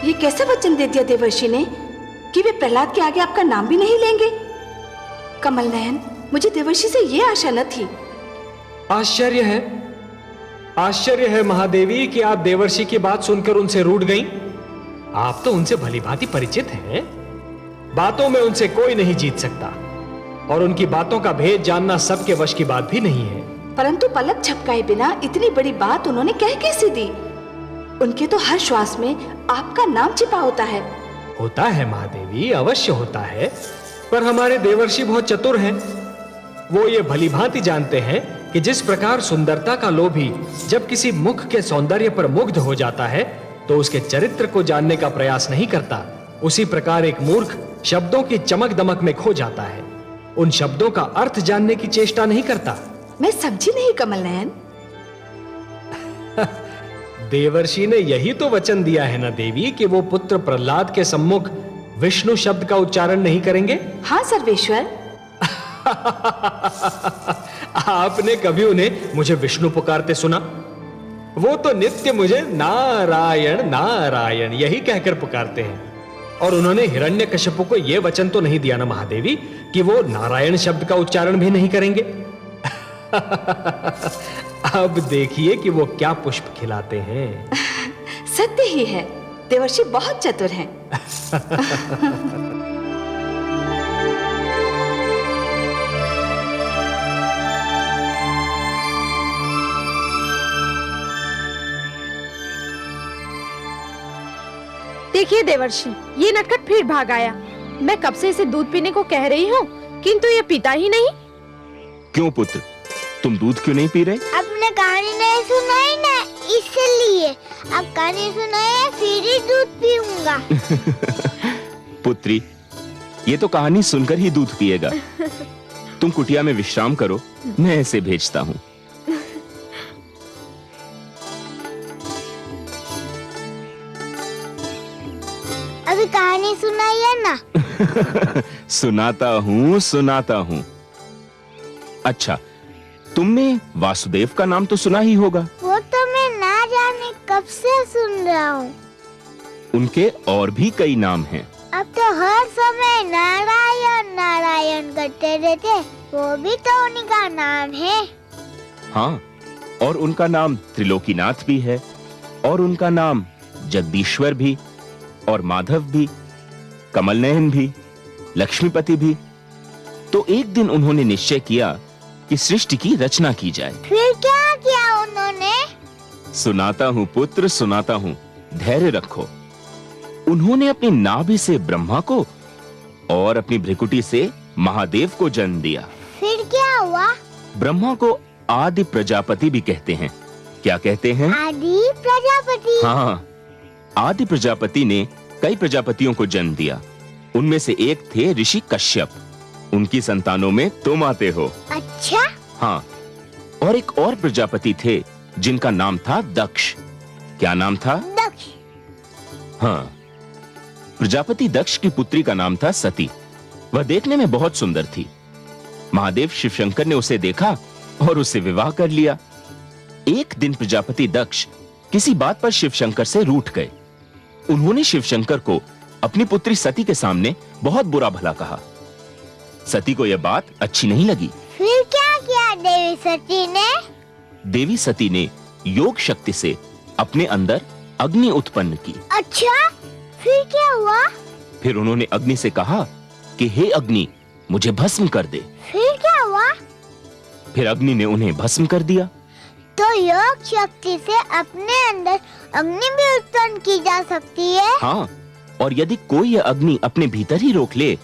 ये कैसे वचन दे दिया देवर्षि ने कि वे प्रहलाद के आगे आपका नाम भी नहीं लेंगे? कमल नयन, मुझे देवर्षि से ये आशा न थी। आश्चर्य है महादेवी कि आप देवर्षि की बात सुनकर उनसे रूठ गईं। आप तो उनसे भलीभांति परिचित हैं। बातों में उनसे कोई नहीं जीत सकता, और उनकी बातों का भेद जानना सबके वश की बात भी नहीं है। परंतु पलक झपकाए बिना इतनी बड़ी बात उन्होंने कह कैसे दी? उनके तो हर श्वास में आपका नाम छिपा होता है। होता है महादेवी, अवश्य होता है, पर हमारे देवर्षि बहुत चतुर हैं। वो ये भलीभांति जानते हैं कि जिस प्रकार सुंदरता का लोभी जब किसी मुख के सौंदर्य पर मुग्ध हो जाता है तो उसके चरित्र को जानने का प्रयास नहीं करता, उसी प्रकार एक मूर्ख शब्दों की चमक दमक में खो जाता है, उन शब्दों का अर्थ जानने की चेष्टा नहीं करता। मैं समझी नहीं कमल नयन। देवर्षि ने यही तो वचन दिया है ना देवी कि वो पुत्र प्रहलाद के सम्मुख विष्णु शब्द का उच्चारण नहीं करेंगे। हाँ सर्वेश्वर। आपने कभी उन्हें मुझे विष्णु पुकारते सुना? वो तो नित्य मुझे नारायण नारायण यही कहकर पुकारते हैं। और उन्होंने हिरण्यकश्यप को यह वचन तो नहीं दिया ना महादेवी कि वो नारायण शब्द का उच्चारण भी नहीं करेंगे। अब देखिए कि वो क्या पुष्प खिलाते हैं। सत्य ही है, देवर्षि बहुत चतुर हैं। देखिए देवर्षि, ये नटखट फिर भाग आया। मैं कब से इसे दूध पीने को कह रही हूँ, किंतु ये पीता ही नहीं। क्यों पुत्र, तुम दूध क्यों नहीं पी रहे? आपने कहानी नहीं सुनाई ना, इसलिए। अब कहानी सुनाए फिर ही दूध पीऊंगा। पुत्री, ये तो कहानी सुनकर ही दूध पिएगा। तुम कुटिया में विश्राम करो, मैं ऐसे भेजता हूँ। अभी कहानी सुनाइए ना। सुनाता हूँ। अच्छा, तुमने वासुदेव का नाम तो सुना ही होगा। वो तो मैं ना जाने कब से सुन रहा हूँ। उनके और भी कई नाम हैं। अब तो हर समय नारायण नारायण करते रहते, वो भी तो उन्हीं का नाम है। हाँ, और उनका नाम त्रिलोकीनाथ भी है, और उनका नाम जगदीश्वर भी, और माधव भी, कमलनयन भी, लक्ष्मीपति भी। तो एक दिन उन्होंने निश्चय किया कि सृष्टि की रचना की जाए। फिर क्या किया उन्होंने? सुनाता हूँ पुत्र, सुनाता हूँ, धैर्य रखो। उन्होंने अपनी नाभि से ब्रह्मा को और अपनी भ्रिकुटी से महादेव को जन्म दिया। फिर क्या हुआ? ब्रह्मा को आदि प्रजापति भी कहते हैं। क्या कहते हैं? आदि प्रजापति। हाँ, आदि प्रजापति ने कई प्रजापतियों को जन्म दिया। उनमें से एक थे ऋषि कश्यप। उनकी संतानों में तुम आते हो। अच्छा। हाँ, और एक और प्रजापति थे जिनका नाम था दक्ष। क्या नाम था? दक्ष। हाँ, प्रजापति दक्ष की पुत्री का नाम था सती। वह देखने में बहुत सुंदर थी। महादेव शिवशंकर ने उसे देखा और उससे विवाह कर लिया। एक दिन प्रजापति दक्ष किसी बात पर शिवशंकर से रूठ गए। उन्होंने शिवशंकर को अपनी पुत्री सती के सामने बहुत बुरा भला कहा। सती को यह बात अच्छी नहीं लगी। फिर क्या किया देवी सती ने? देवी सती ने योग शक्ति से अपने अंदर अग्नि उत्पन्न की। अच्छा, फिर क्या हुआ? फिर उन्होंने अग्नि से कहा कि हे अग्नि, मुझे भस्म कर दे। फिर क्या हुआ? फिर अग्नि ने उन्हें भस्म कर दिया। तो योग शक्ति से अपने अंदर अग्नि भी उत्पन्न की जा सकती है? हाँ, और यदि कोई यह अग्नि अपने भीतर ही रोक ले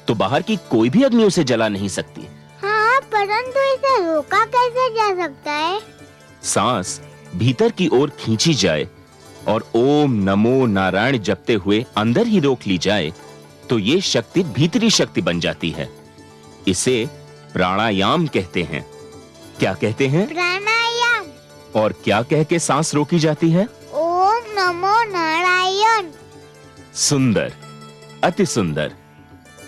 तो बाहर की कोई भी अग्नि उसे जला नहीं सकती। हाँ, परंतु इसे रोका कैसे जा सकता है? सांस भीतर की ओर खींची जाए और ओम नमो नारायण जपते हुए अंदर ही रोक ली जाए तो ये शक्ति भीतरी शक्ति बन जाती है। इसे प्राणायाम कहते हैं। क्या कहते हैं? प्राणायाम। और क्या कह के सांस रोकी जाती है? ओम नमो नारायण। सुंदर, अति सुंदर।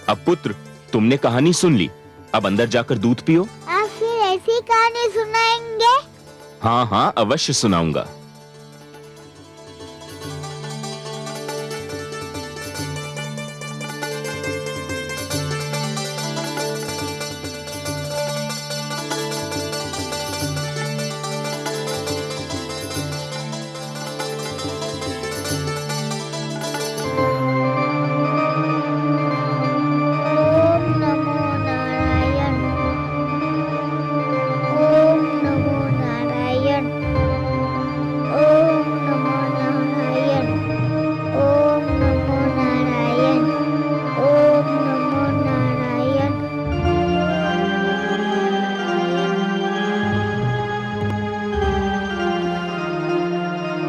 अब पुत्र, तुमने कहानी सुन ली, अब अंदर जाकर दूध पियो। आप फिर ऐसी कहानी सुनाएंगे? हाँ हाँ, अवश्य सुनाऊंगा।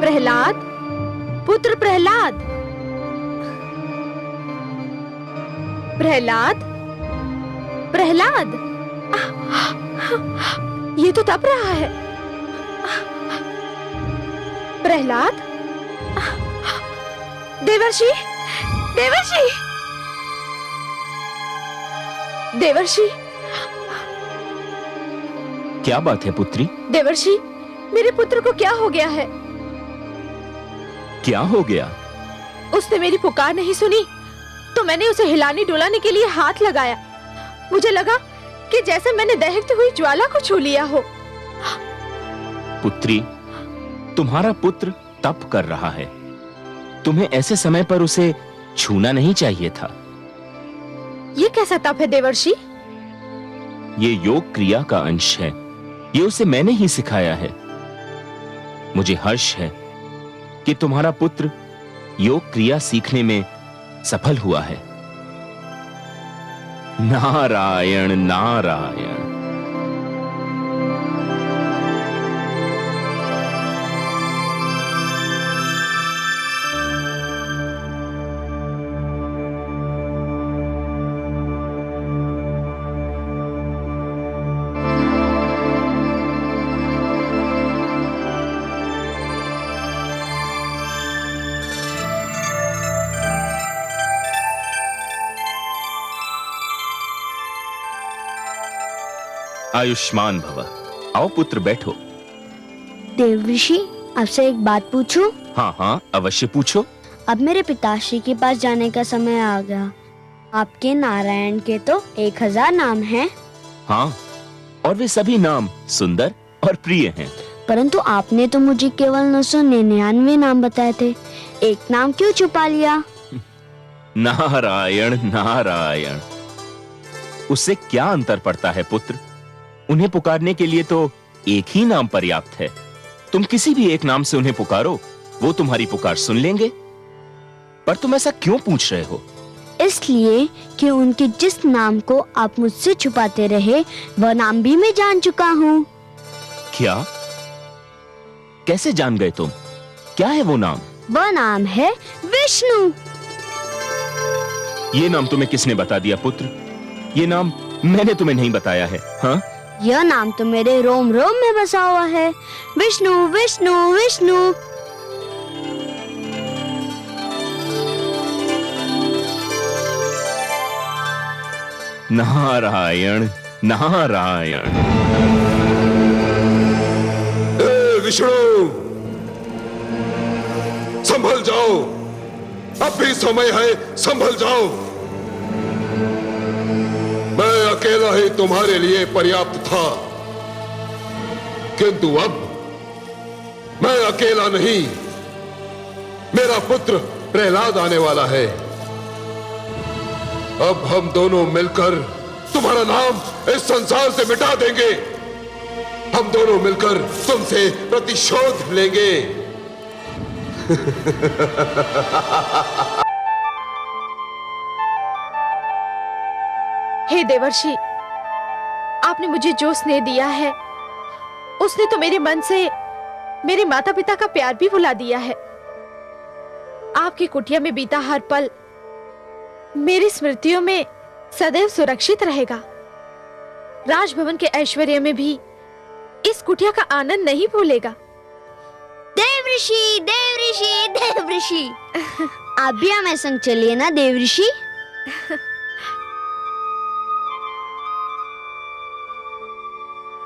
प्रहलाद, पुत्र प्रहलाद, प्रहलाद, प्रहलाद, ये तो तप रहा है। प्रहलाद, देवर्षि, देवर्षि, देवर्षि, क्या बात है पुत्री? देवर्षि, मेरे पुत्र को क्या हो गया है? क्या हो गया? उसने मेरी पुकार नहीं सुनी तो मैंने उसे हिलाने डुलाने के लिए हाथ लगाया। मुझे लगा कि जैसे मैंने दहकती हुई ज्वाला को छू लिया हो। पुत्री, तुम्हारा पुत्र तप कर रहा है। तुम्हें ऐसे समय पर उसे छूना नहीं चाहिए था। ये कैसा तप है देवर्षि? ये योग क्रिया का अंश है। ये उसे मैंने ही सिखाया है। मुझे हर्ष है कि तुम्हारा पुत्र योग क्रिया सीखने में सफल हुआ है। नारायण नारायण। आयुष्मान भव। आओ पुत्र, बैठो। देवर्षि, आपसे एक बात पूछूं? हाँ हाँ, अवश्य पूछो। अब मेरे पिताश्री के पास जाने का समय आ गया। आपके नारायण के तो 1000 नाम हैं। हाँ, और वे सभी नाम सुंदर और प्रिय हैं। परंतु आपने तो मुझे केवल 999 नाम बताए थे। एक नाम क्यों छुपा लिया? नारायण नारायण। उससे क्या अंतर पड़ता है पुत्र? उन्हें पुकारने के लिए तो एक ही नाम पर्याप्त है। तुम किसी भी एक नाम से उन्हें पुकारो, वो तुम्हारी पुकार सुन लेंगे। पर तुम ऐसा क्यों पूछ रहे हो? इसलिए कि उनके जिस नाम को आप मुझसे छुपाते रहे, वह नाम भी मैं जान चुका हूँ। क्या? कैसे जान गए तुम? क्या है वो नाम? वह नाम है विष्णु। ये नाम तुम्हें किसने बता दिया पुत्र? ये नाम मैंने तुम्हें नहीं बताया है। हाँ, यह नाम तो मेरे रोम रोम में बसा हुआ है। विष्णु विष्णु विष्णु। नारायण नारायण। विष्णु, संभल जाओ, अब भी समय है, संभल जाओ। मैं अकेला ही तुम्हारे लिए पर्याप्त था, किंतु अब मैं अकेला नहीं, मेरा पुत्र प्रहलाद आने वाला है। अब हम दोनों मिलकर तुम्हारा नाम इस संसार से मिटा देंगे। हम दोनों मिलकर तुमसे प्रतिशोध लेंगे। हे देवर्षि, आपने मुझे जो स्नेह दिया है, उसने तो मेरे मन से मेरे माता पिता का प्यार भी भुला दिया है। आपकी कुटिया में बीता हर पल मेरी स्मृतियों में सदैव सुरक्षित रहेगा। राजभवन के ऐश्वर्य में भी इस कुटिया का आनंद नहीं भूलेगा। देवऋषि, देवऋषि, देवऋषि, आप भी हमें संग चलिए ना देवऋषि।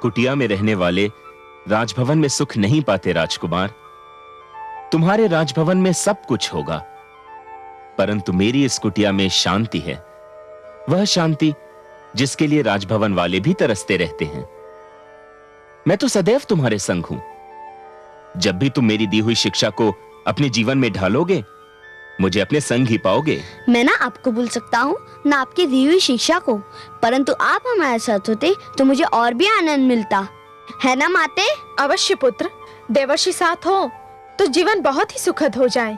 कुटिया में रहने वाले राजभवन में सुख नहीं पाते राजकुमार। तुम्हारे राजभवन में सब कुछ होगा, परंतु मेरी इस कुटिया में शांति है। वह शांति जिसके लिए राजभवन वाले भी तरसते रहते हैं। मैं तो सदैव तुम्हारे संग हूं। जब भी तुम मेरी दी हुई शिक्षा को अपने जीवन में ढालोगे, मुझे अपने संग ही पाओगे। मैं ना आपको भूल सकता हूँ, ना आपकी दी हुई शिक्षा को, परंतु आप हमारे साथ होते तो मुझे और भी आनंद मिलता, है ना माते? अवश्य पुत्र, देवर्षि साथ हो तो जीवन बहुत ही सुखद हो जाए।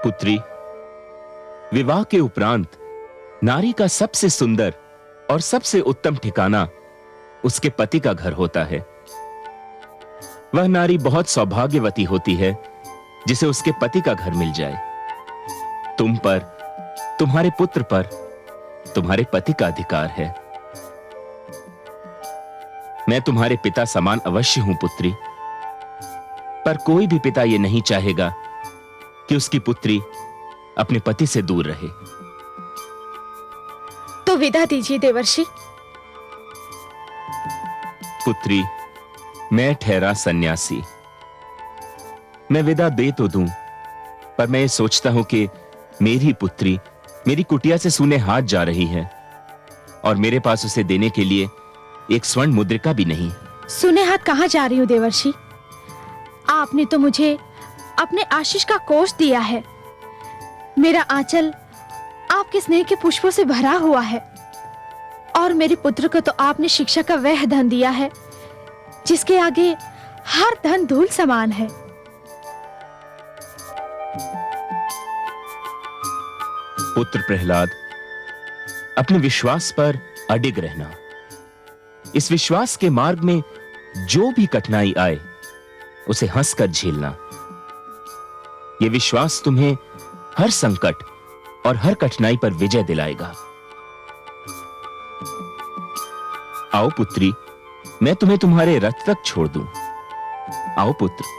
पुत्री, विवाह के उपरांत नारी का सबसे सुंदर और सबसे उत्तम ठिकाना उसके पति का घर होता है। वह नारी बहुत सौभाग्यवती होती है जिसे उसके पति का घर मिल जाए। तुम पर, तुम्हारे पुत्र पर तुम्हारे पति का अधिकार है। मैं तुम्हारे पिता समान अवश्य हूं पुत्री, पर कोई भी पिता यह नहीं चाहेगा कि उसकी पुत्री अपने पति से दूर रहे। तो विदा दीजिए देवर्षि। पुत्री, मैं ठहरा सन्यासी। मैं विदा दे तो दूं, पर मैं ये सोचता हूं कि मेरी पुत्री मेरी कुटिया से सूने हाथ जा रही है और मेरे पास उसे देने के लिए एक स्वर्ण मुद्रिका भी नहीं। सुने हाथ कहाँ जा रही हूँ देवर्षि? आपने तो मुझे अपने आशीष का कोष दिया है। मेरा आंचल आपके स्नेह के पुष्पों से भरा हुआ है और मेरे पुत्र को तो आपने शिक्षा का वह धन दिया है जिसके आगे हर धन धूल समान है। पुत्र प्रहलाद, अपने विश्वास पर अडिग रहना। इस विश्वास के मार्ग में जो भी कठिनाई आए उसे हंसकर झेलना। यह विश्वास तुम्हें हर संकट और हर कठिनाई पर विजय दिलाएगा। आओ पुत्री, मैं तुम्हें तुम्हारे रथ तक छोड़ दूं। आओ पुत्र।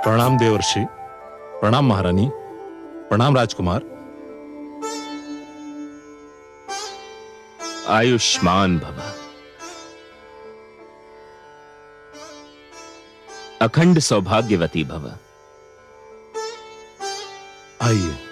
प्रणाम देवर्षि, प्रणाम महारानी, प्रणाम राजकुमार। आयुष्मान भव। अखंड सौभाग्यवती भव। आइए।